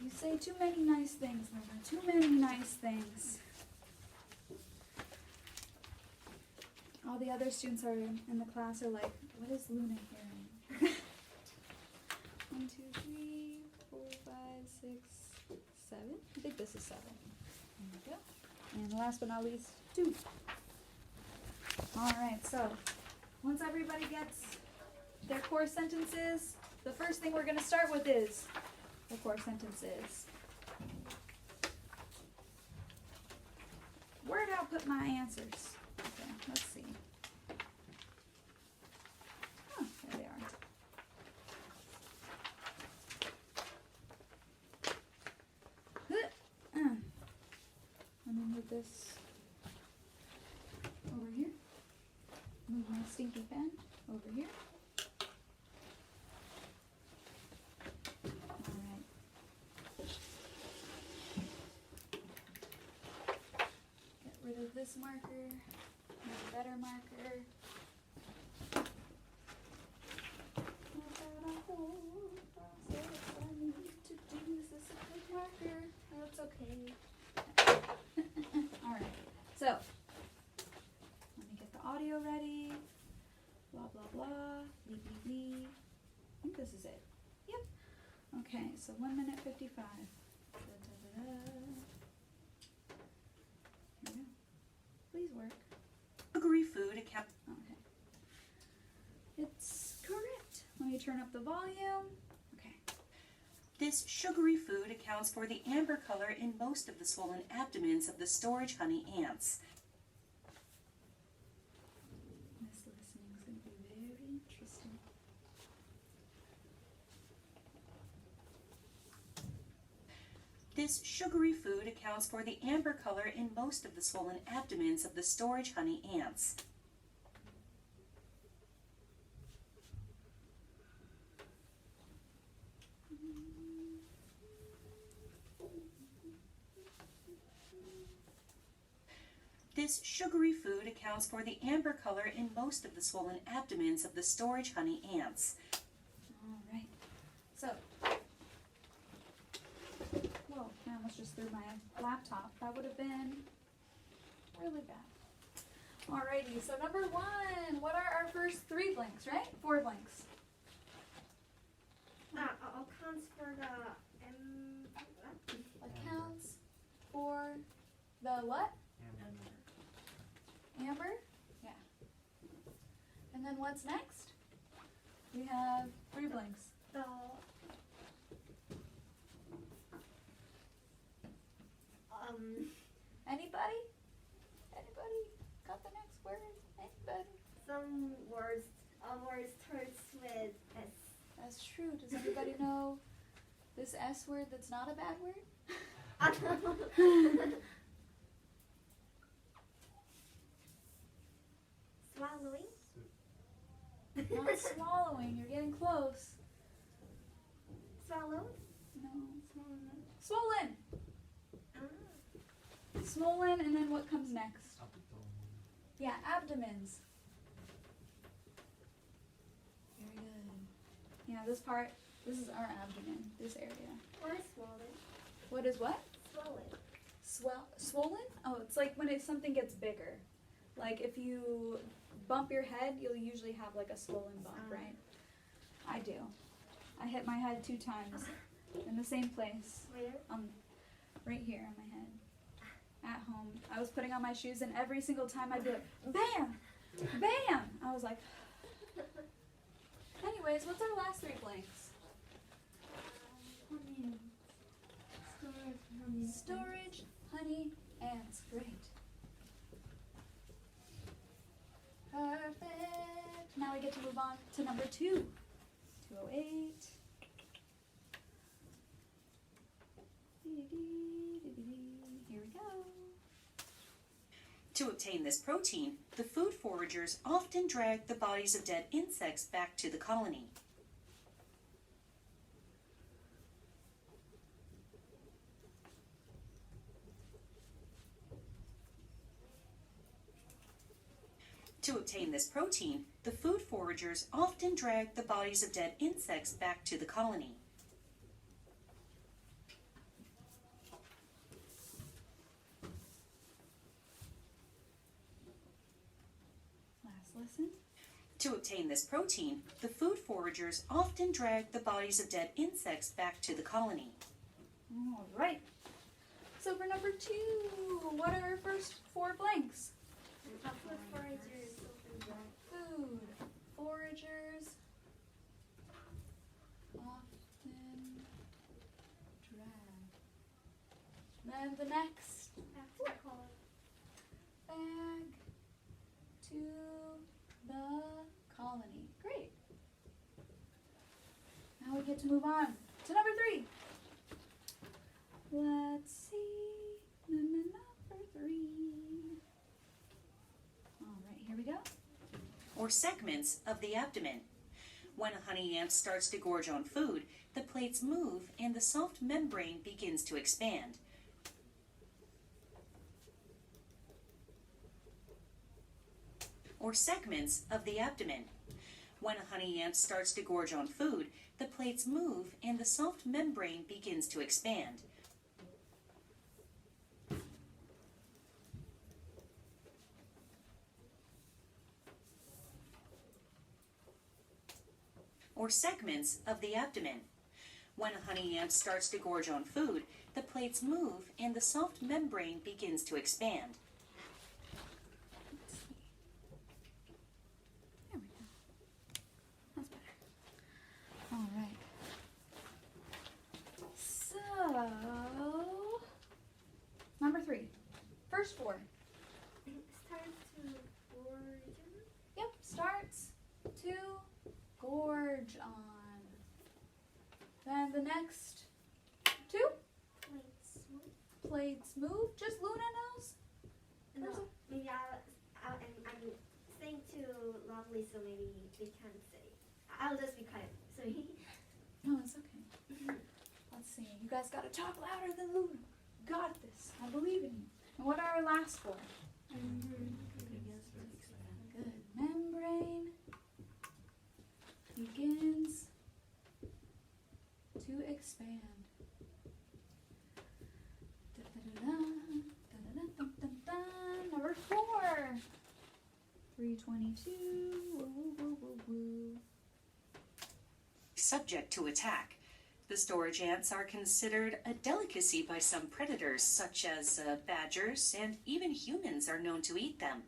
You say too many nice things, Luna. Too many nice things. All the other students are in the class are like, what is Luna hearing? 1, 2, 3, 4, 5, 6, 7. I think this is 7. There we go. And last but not least, 2. Alright, so once everybody gets their core sentences, the first thing we're going to start with is the core sentences. Where did I put my answers? Okay, let's see. Oh, there they are. Let me move this over here. Move my stinky pen over here. Alright. Get rid of this marker. Make a better marker. audio ready. Blah, blah, blah. Blee, blee, blee. I think this is it. Yep. Okay, so 1 minute 55. Da, da, da, da. Here we go. Please work. Sugary food account. Okay. It's correct. Let me turn up the volume. Okay. This sugary food accounts for the amber color in most of the swollen abdomens of the storage honey ants. This listening is going to be very interesting. This sugary food accounts for the amber color in most of the swollen abdomens of the storage honey ants. This sugary food accounts for the amber color in most of the swollen abdomens of the storage honey ants. All right. So, whoa, I almost just threw my laptop. That would have been really bad. Alrighty, so number 1. What are our first 3 blanks, right? 4 blanks. accounts for the Accounts for the what? Amber? Yeah. And then what's next? We have 3 blanks. the Anybody? Anybody got the next word? Anybody? some words starts with S. That's true. Does anybody know this S word that's not a bad word? Swallowing. Not swallowing. You're getting close. Swallow. No. Swollen. Swollen, and then what comes next? Yeah, abdomens. Very good. Yeah, this is our abdomen, this area. Or swollen. What is what? Swollen. Swollen? Oh, it's like when something gets bigger. Like if you bump your head, you'll usually have like a swollen bump, right? I do. I hit my head 2 times in the same place. Where? Right here on my head. At home. I was putting on my shoes and every single time I'd be like, bam! Bam! I was like, anyways, what's our last 3 blanks? Honey. Storage honey. Storage, honey, ants. Great. Perfect. Now we get to move on to number 2. 208. Here we go. To obtain this protein, the food foragers often drag the bodies of dead insects back to the colony. To obtain this protein, the food foragers often drag the bodies of dead insects back to the colony. Last lesson. To obtain this protein, the food foragers often drag the bodies of dead insects back to the colony. All right. So for number 2, what are our first 4 blanks? Food foragers. Food foragers often drag. Then the next Back to the colony. Great. Now we get to move on to number 3. Let's see. Number 3. All right, here we go. Or segments of the abdomen. When a honey ant starts to gorge on food, the plates move and the soft membrane begins to expand. Or segments of the abdomen. When a honey ant starts to gorge on food, the plates move and the soft membrane begins to expand. or segments of the abdomen. When a honey ant starts to gorge on food, the plates move and the soft membrane begins to expand. There we go. That's better. All right. So, number 3. First 4. Start to origin. Yep, starts to gorge on. Then the next 2 plates move. Just Luna knows? No, maybe I'm saying too loudly, so maybe they can't say. I'll just be quiet. Sorry. No, it's okay. Let's see. You guys gotta talk louder than Luna. Got this. I believe in you. And what are our last 4? Good. Membrane begins to expand. Number 4. 322. Woo, woo, woo, woo, woo. Subject to attack. The storage ants are considered a delicacy by some predators, such as badgers, and even humans are known to eat them.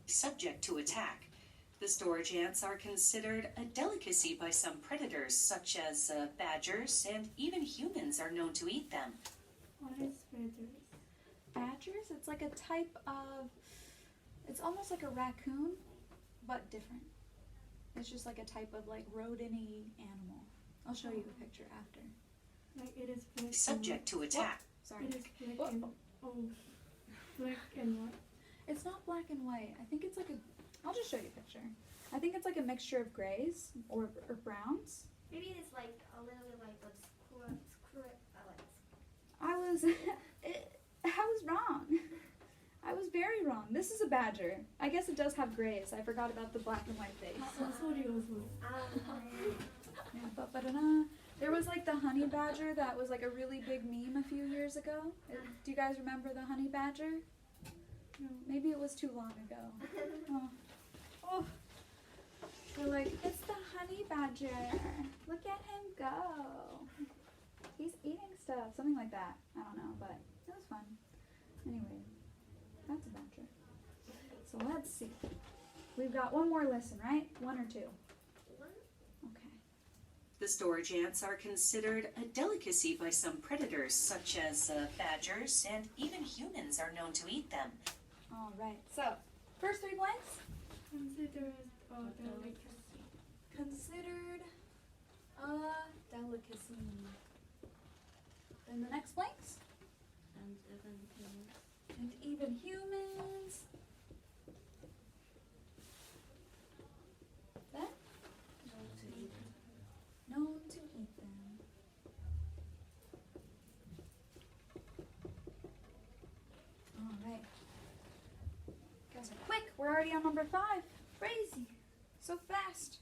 Subject to attack. The storage ants are considered a delicacy by some predators, such as badgers, and even humans are known to eat them. What is feathers? Badgers? It's like a type of, it's almost like a raccoon, but different. It's just like a type of like rodent-y animal. I'll show you a picture after. Like it is black. Subject to attack. Sorry. It is black and black and white. It's not black and white. I think it's like a, I'll just show you a picture. I think it's like a mixture of grays or browns. Maybe it's like a little bit like a screw. I was wrong. I was very wrong. This is a badger. I guess it does have grays. I forgot about the black and white face. Sorry, also. Yeah, ba-ba-da-da. There was like the honey badger that was like a really big meme a few years ago. Do you guys remember the honey badger? No. Maybe it was too long ago. Oh. Oh. They're like, it's the honey badger. Look at him go. He's eating stuff. Something like that. I don't know, but it was fun. Anyway, that's a badger. So let's see. We've got one more lesson, right? 1 or 2? Okay. The storage ants are considered a delicacy by some predators, such as badgers, and even humans are known to eat them. All right. So, first 3 blanks. Considered a delicacy. Considered a delicacy. Then the next blanks. And even humans. Then? Known to eat them. All right. Guys are quick. We're already on number 5. Crazy. So fast.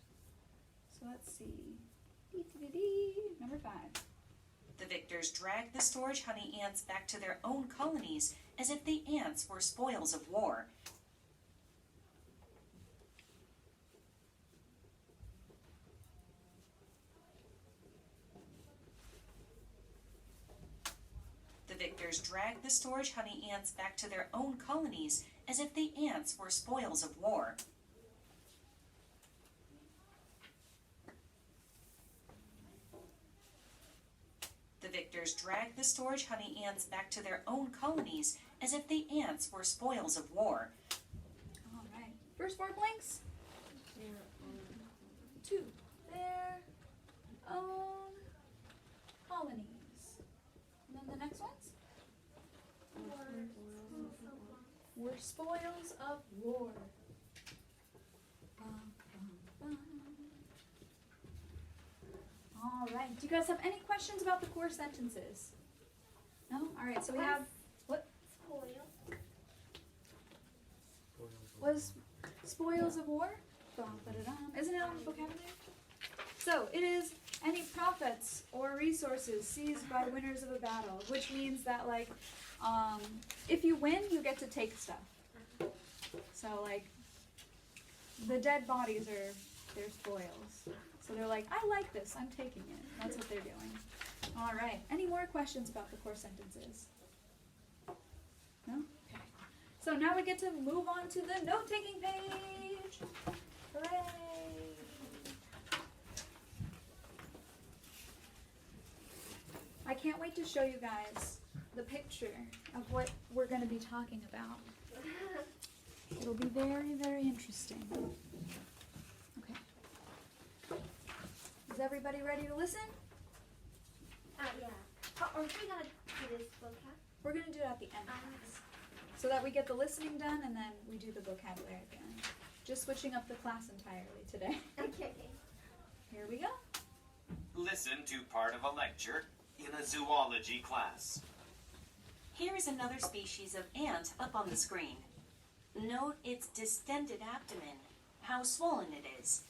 So let's see. Number 5. The victors drag the storage honey ants back to their own colonies as if the ants were spoils of war. The victors drag the storage honey ants back to their own colonies as if the ants were spoils of war. The victors drag the storage honey ants back to their own colonies as if the ants were spoils of war. All right. First 4 blanks. 2. Their own colonies. And then the next ones? Were spoils of war. Bum, bum, bum. All right. Do you guys have any questions about the core sentences? No? All right. So we have what? Spoil. was spoils of war. Isn't it on the vocabulary? So it is any profits or resources seized by winners of a battle, which means that like if you win, you get to take stuff. So like the dead bodies are their spoils. So they're like, I like this, I'm taking it. That's what they're doing. All right. Any more questions about the core sentences? No? Okay. So now we get to move on to the note-taking page. Hooray! I can't wait to show you guys the picture of what we're going to be talking about. It'll be very, very interesting. Okay. Is everybody ready to listen? Yeah. Are we gonna do this vocab? We're going to do it at the end, so that we get the listening done and then we do the vocabulary at the end. Just switching up the class entirely today. Okay. Here we go. Listen to part of a lecture in a zoology class. Here is another species of ant up on the screen. Note its distended abdomen, how swollen it is.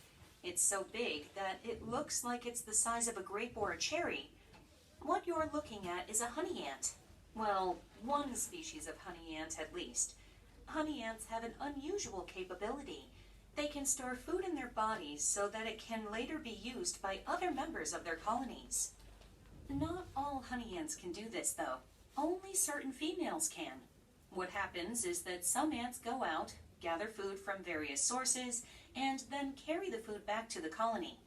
It's so big that it looks like it's the size of a grape or a cherry. What you're looking at is a honey ant. Well, one species of honey ant at least. Honey ants have an unusual capability. They can store food in their bodies so that it can later be used by other members of their colonies. Not all honey ants can do this, though. Only certain females can. What happens is that some ants go out, gather food from various sources, and then carry the food back to the colony.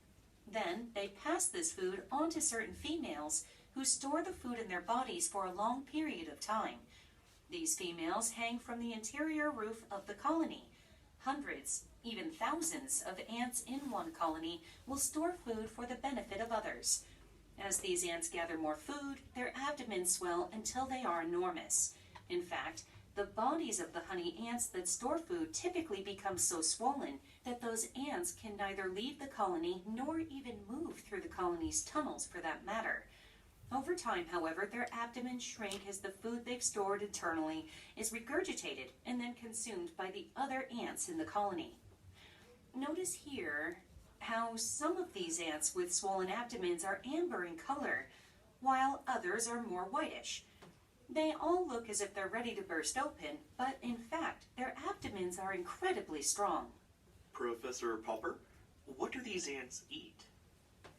Then they pass this food on to certain females who store the food in their bodies for a long period of time. These females hang from the interior roof of the colony. Hundreds, even thousands of ants in one colony will store food for the benefit of others. As these ants gather more food, their abdomens swell until they are enormous. In fact, the bodies of the honey ants that store food typically become so swollen that those ants can neither leave the colony nor even move through the colony's tunnels for that matter. Over time, however, their abdomens shrink as the food they've stored internally is regurgitated and then consumed by the other ants in the colony. Notice here how some of these ants with swollen abdomens are amber in color, while others are more whitish. They all look as if they're ready to burst open, but in fact, their abdomens are incredibly strong. Professor Popper, what do these ants eat?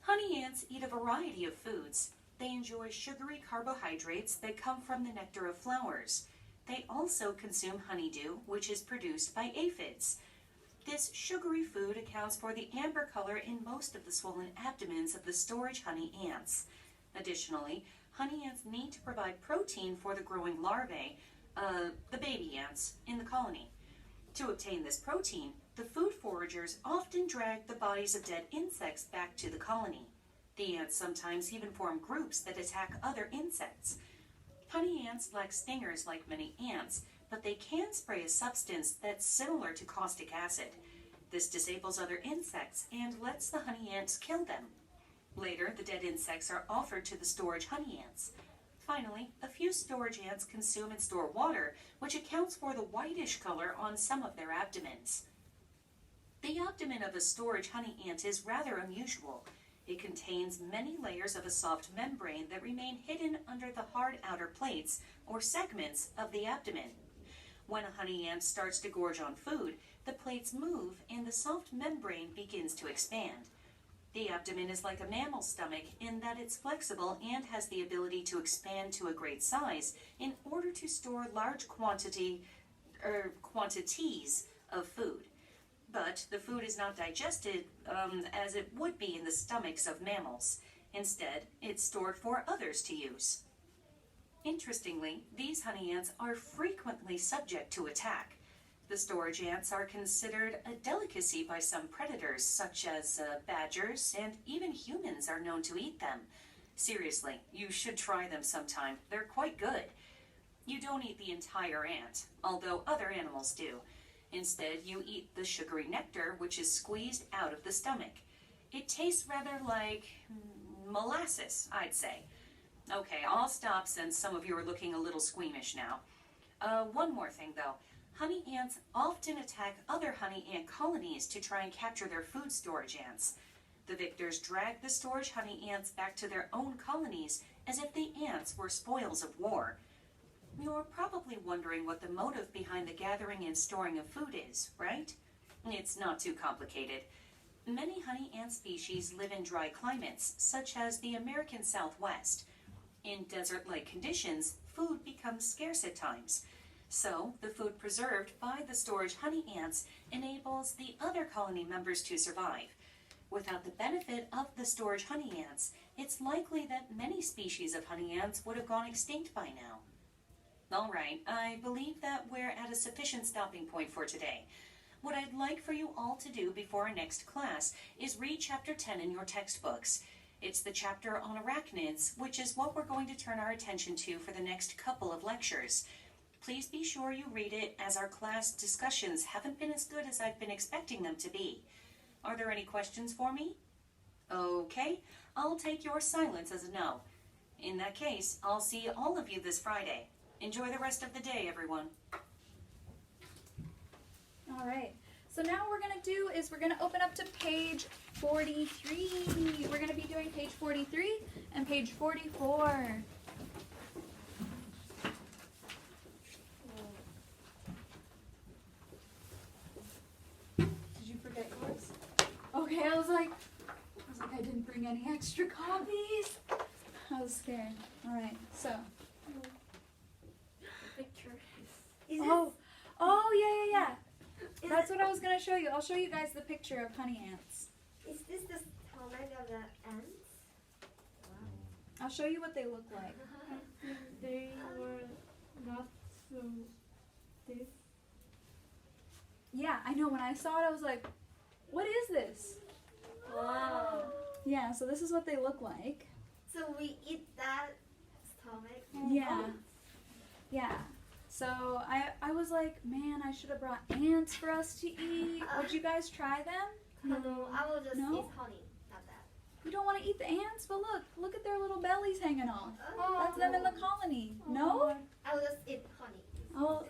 Honey ants eat a variety of foods. They enjoy sugary carbohydrates that come from the nectar of flowers. They also consume honeydew, which is produced by aphids. This sugary food accounts for the amber color in most of the swollen abdomens of the storage honey ants. Additionally, honey ants need to provide protein for the growing larvae, the baby ants, in the colony. To obtain this protein, the food foragers often drag the bodies of dead insects back to the colony. The ants sometimes even form groups that attack other insects. Honey ants lack stingers like many ants, but they can spray a substance that's similar to caustic acid. This disables other insects and lets the honey ants kill them. Later, the dead insects are offered to the storage honey ants. Finally, a few storage ants consume and store water, which accounts for the whitish color on some of their abdomens. The abdomen of a storage honey ant is rather unusual. It contains many layers of a soft membrane that remain hidden under the hard outer plates, or segments, of the abdomen. When a honey ant starts to gorge on food, the plates move and the soft membrane begins to expand. The abdomen is like a mammal's stomach in that it's flexible and has the ability to expand to a great size in order to store large quantities of food. But the food is not digested as it would be in the stomachs of mammals. Instead, it's stored for others to use. Interestingly, these honey ants are frequently subject to attack. The storage ants are considered a delicacy by some predators, such as badgers, and even humans are known to eat them. Seriously, you should try them sometime. They're quite good. You don't eat the entire ant, although other animals do. Instead, you eat the sugary nectar, which is squeezed out of the stomach. It tastes rather like molasses, I'd say. Okay, I'll stop since some of you are looking a little squeamish now. One more thing, though. honey ants often attack other honey ant colonies to try and capture their food storage ants. The victors drag the storage honey ants back to their own colonies as if the ants were spoils of war. You're probably wondering what the motive behind the gathering and storing of food is, right? It's not too complicated. Many honey ant species live in dry climates, such as the American Southwest. In desert-like conditions, food becomes scarce at times. So, the food preserved by the storage honey ants enables the other colony members to survive. Without the benefit of the storage honey ants, it's likely that many species of honey ants would have gone extinct by now. All right, I believe that we're at a sufficient stopping point for today. What I'd like for you all to do before our next class is read chapter 10 in your textbooks. It's the chapter on arachnids, which is what we're going to turn our attention to for the next couple of lectures. Please be sure you read it, as our class discussions haven't been as good as I've been expecting them to be. Are there any questions for me? Okay, I'll take your silence as a no. In that case, I'll see all of you this Friday. Enjoy the rest of the day, everyone. All right. So now what we're going to do is we're going to open up to page 43. We're going to be doing page 43 and page 44. Did you forget yours? Okay, I was like I didn't bring any extra copies. I was scared. All right. So, Picture. yeah. That's what I was going to show you. I'll show you guys the picture of honey ants. Is this the stomach of the ants? I'll show you what they look like. They were not so stiff. Yeah, I know. When I saw it, I was like, what is this? Wow. Yeah, so this is what they look like. So we eat that stomach? Yeah. Yeah. So I was like, man, I should have brought ants for us to eat. Would you guys try them? No, I will just No? eat honey, not that. You don't want to eat the ants? But look at their little bellies hanging off. Oh. That's them in the colony. No? I will just eat honey.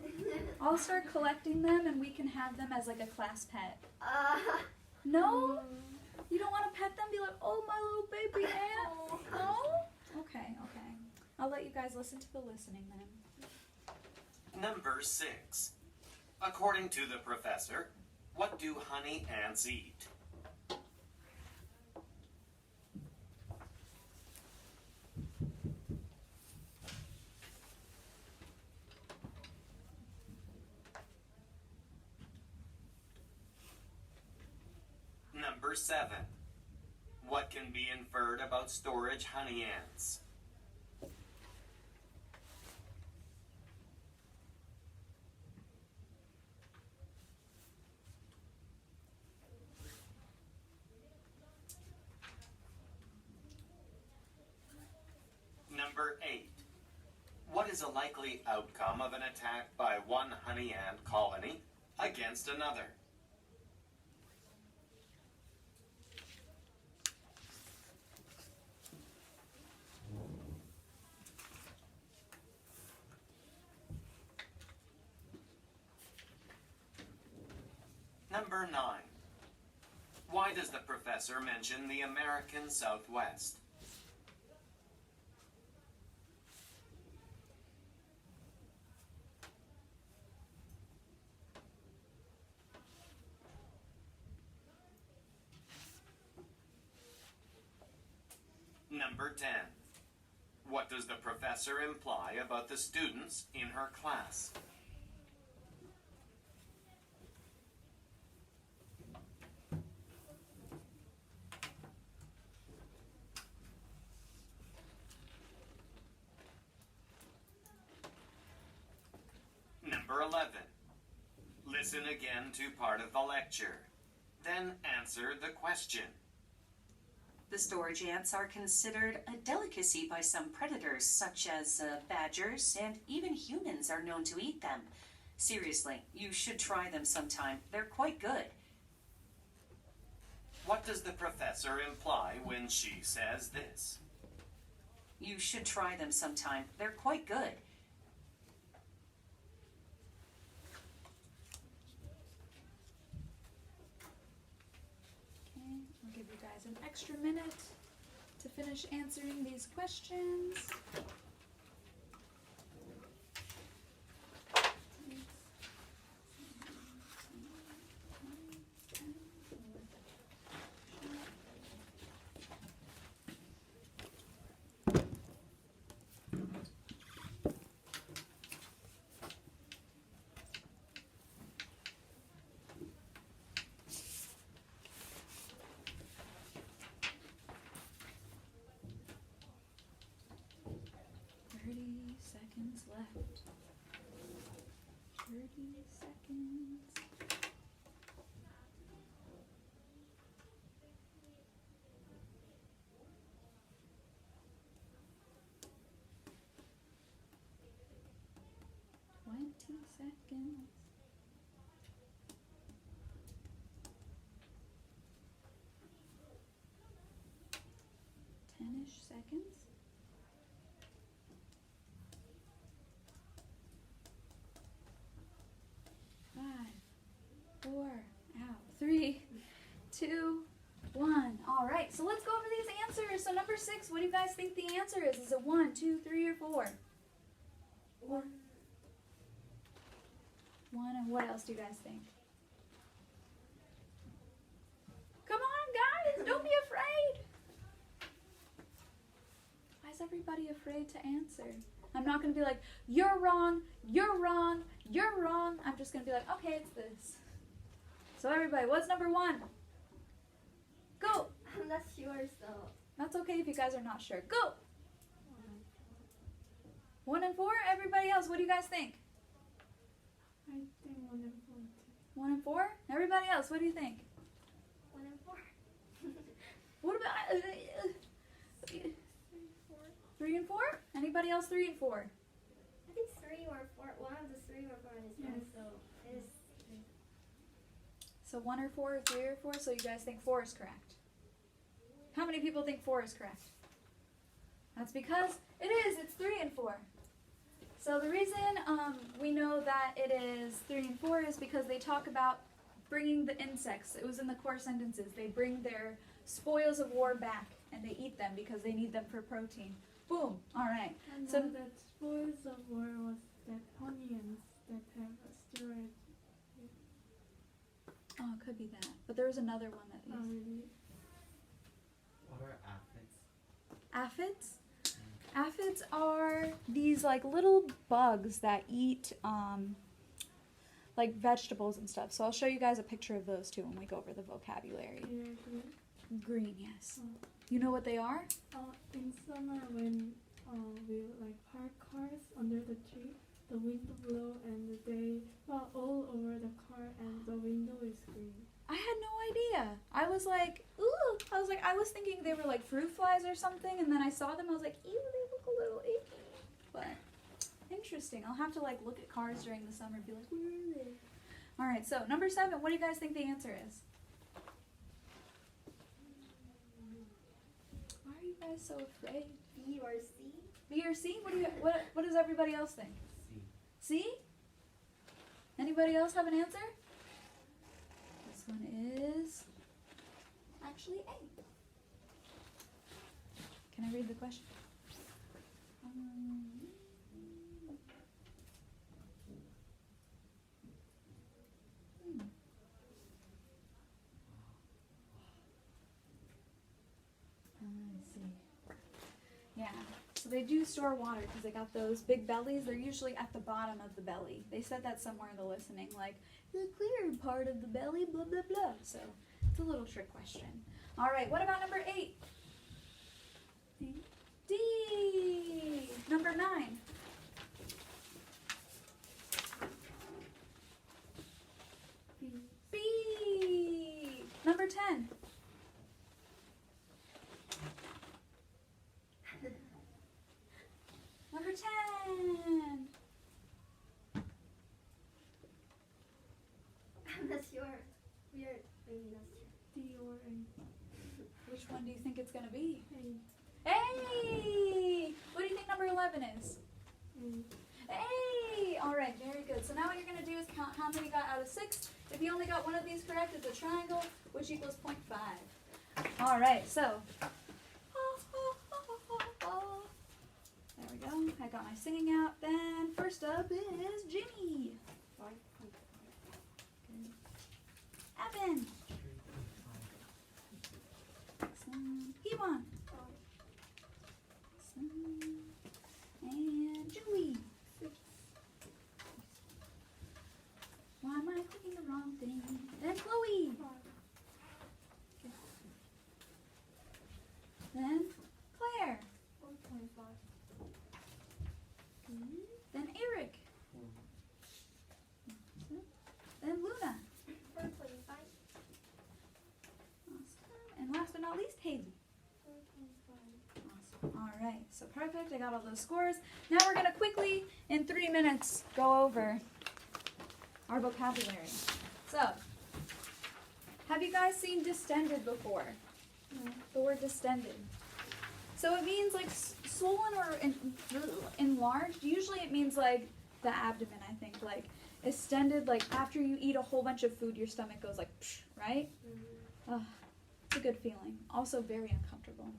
I'll start collecting them and we can have them as like a class pet. Uh, No? You don't want to pet them? Be like, oh, my little baby ant? No? Okay. I'll let you guys listen to the listening then. Number 6. According to the professor, what do honey ants eat? Number 7. What can be inferred about storage honey ants? Number 8. What is a likely outcome of an attack by one honey ant colony against another? Number 9. Why does the professor mention the American Southwest? Number 10. What does the professor imply about the students in her class? Number 11. Listen again to part of the lecture. Then answer the question. The storage ants are considered a delicacy by some predators, such as badgers, and even humans are known to eat them. Seriously, you should try them sometime. They're quite good. What does the professor imply when she says this? You should try them sometime. They're quite good. an extra minute to finish answering these questions. Seconds left. 30 seconds. Seconds. 10-ish seconds. 5, 4, out. 3, 2, 1. All right, so let's go over these answers. So number 6, what do you guys think the answer is? Is it 1, 2, 3, or 4? 1. 1, and what else do you guys think? Come on, guys, don't be afraid. Why is everybody afraid to answer? I'm not going to be like, you're wrong, you're wrong, you're wrong. I'm just going to be like, okay, it's this. So everybody, what's number 1? Go. I'm not sure, so. That's okay if you guys are not sure. Go. 1 and 4. Everybody else, what do you guys think? I think 1 and 4 too. 1 and 4. Everybody else, what do you think? 1 and 4. What about 3 and 4? Anybody else 3 and 4? I think 3 or 4. One of the 3 or 4 is Yes. right, so it is. So 1 or 4 or 3 or 4. So you guys think 4 is correct. How many people think 4 is correct? That's because it is. It's 3 and 4. So the reason we know that it is 3 and 4 is because they talk about bringing the insects. It was in the core sentences. They bring their spoils of war back and they eat them because they need them for protein. Boom. All right. I know So- that spoils of war was that onions that have a steroid. Oh, it could be that. But there was another one that Oh, used. really? What are aphids? Aphids? Aphids are these like little bugs that eat like vegetables and stuff. So I'll show you guys a picture of those too when we go over the vocabulary. Yeah, green. Green, yes. Oh. You know what they are? In summer when we like park cars under the tree, the wind blow and they fall all over the car and the window is green. I had no idea. I was like, ooh. I was thinking they were like fruit flies or something, and then I saw them. I was like, ew, they look a little icky. But interesting. I'll have to like look at cars during the summer and be like, where are they? All right. So number 7. What do you guys think the answer is? Why are you guys so afraid? B or C? B or C? What does everybody else think? C. C? Anybody else have an answer? This one is actually A. Can I read the question? I see. Yeah. So they do store water because they got those big bellies. They're usually at the bottom of the belly. They said that somewhere in the listening, like the clear part of the belly, blah, blah, blah. So it's a little trick question. All right, what about number 8? D. D. Number 9. B. B. Number 10. Number 10. I'm not sure. We are maybe not sure. D or A. Which one do you think it's going to be? A. Hey! What do you think number 11 is? A. Hey! All right, very good. So now what you're going to do is count how many you got out of 6. If you only got one of these correct, it's a triangle, which equals 0.5. All right, so. There we go. I got my singing out. Then first up is Jimmy. Evan. Excellent. He-Won. Excellent. And Julie. Why am I clicking the wrong thing? Then Chloe. Okay. Then Claire. 1.5. Then Eric. Then Luna. 4.5. Awesome. And last but not least, Haley. 4.5. Awesome. All right. So perfect. I got all those scores. Now we're going to quickly, in 3 minutes, go over our vocabulary. So, have you guys seen distended before? No. The word distended. So it means like swollen or enlarged. Usually it means like the abdomen, I think. Like extended, like after you eat a whole bunch of food, your stomach goes like, psh, right? It's a good feeling. Also very uncomfortable.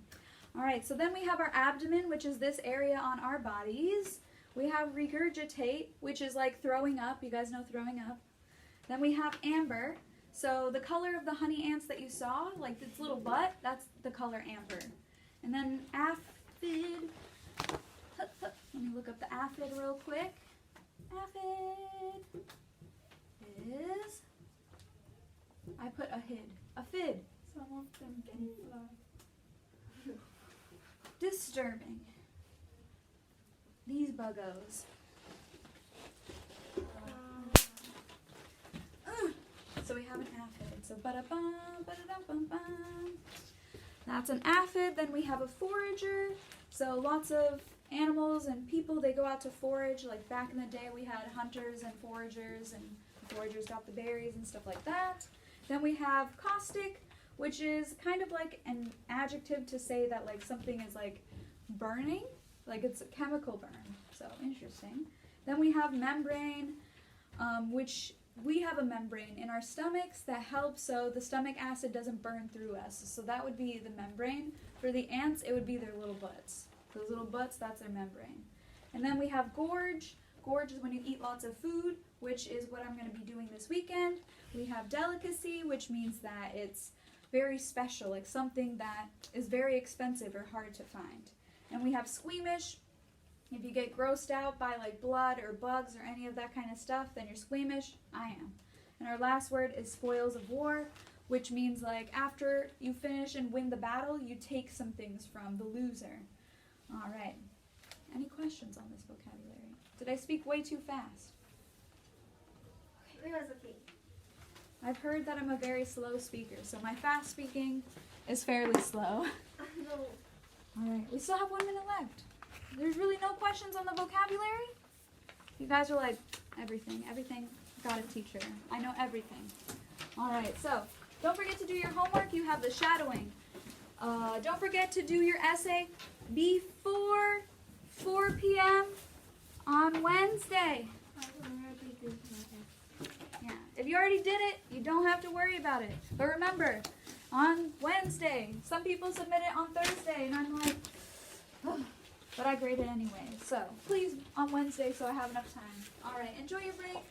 All right, so then we have our abdomen, which is this area on our bodies. We have regurgitate, which is like throwing up. You guys know throwing up. Then we have amber. So the color of the honey ants that you saw, like its little butt, that's the color amber. And then aphid. Let me look up the aphid real quick. Aphid is, I put a hid. A fid. Some of them can fly. Disturbing. These buggos. So we have an aphid. So ba-da-bum, ba-da-dum-bum-bum. That's an aphid. Then we have a forager. So lots of animals and people, they go out to forage. Like back in the day, we had hunters and foragers, and the foragers got the berries and stuff like that. Then we have caustic, which is kind of like an adjective to say that like something is like burning, like it's a chemical burn. So interesting. Then we have membrane, which we have a membrane in our stomachs that helps so the stomach acid doesn't burn through us. So that would be the membrane. For the ants, it would be their little butts. Those little butts, that's their membrane. And then we have gorge. Gorge is when you eat lots of food, which is what I'm going to be doing this weekend. We have delicacy, which means that it's very special, like something that is very expensive or hard to find. And we have squeamish. If you get grossed out by like blood or bugs or any of that kind of stuff, then you're squeamish. I am. And our last word is spoils of war, which means like after you finish and win the battle, you take some things from the loser. All right. Any questions on this vocabulary? Did I speak way too fast? Okay, it was okay. I've heard that I'm a very slow speaker, so my fast speaking is fairly slow. No. All right, we still have 1 minute left. There's really no questions on the vocabulary? You guys are like, everything, got a teacher. I know everything. All right, so don't forget to do your homework. You have the shadowing. Don't forget to do your essay before 4 p.m. on Wednesday. I already did my essay. Yeah, if you already did it, you don't have to worry about it. But remember, on Wednesday, some people submit it on Thursday, and I'm like, oh. But I grade it anyway. So please, on Wednesday, so I have enough time. All right, enjoy your break.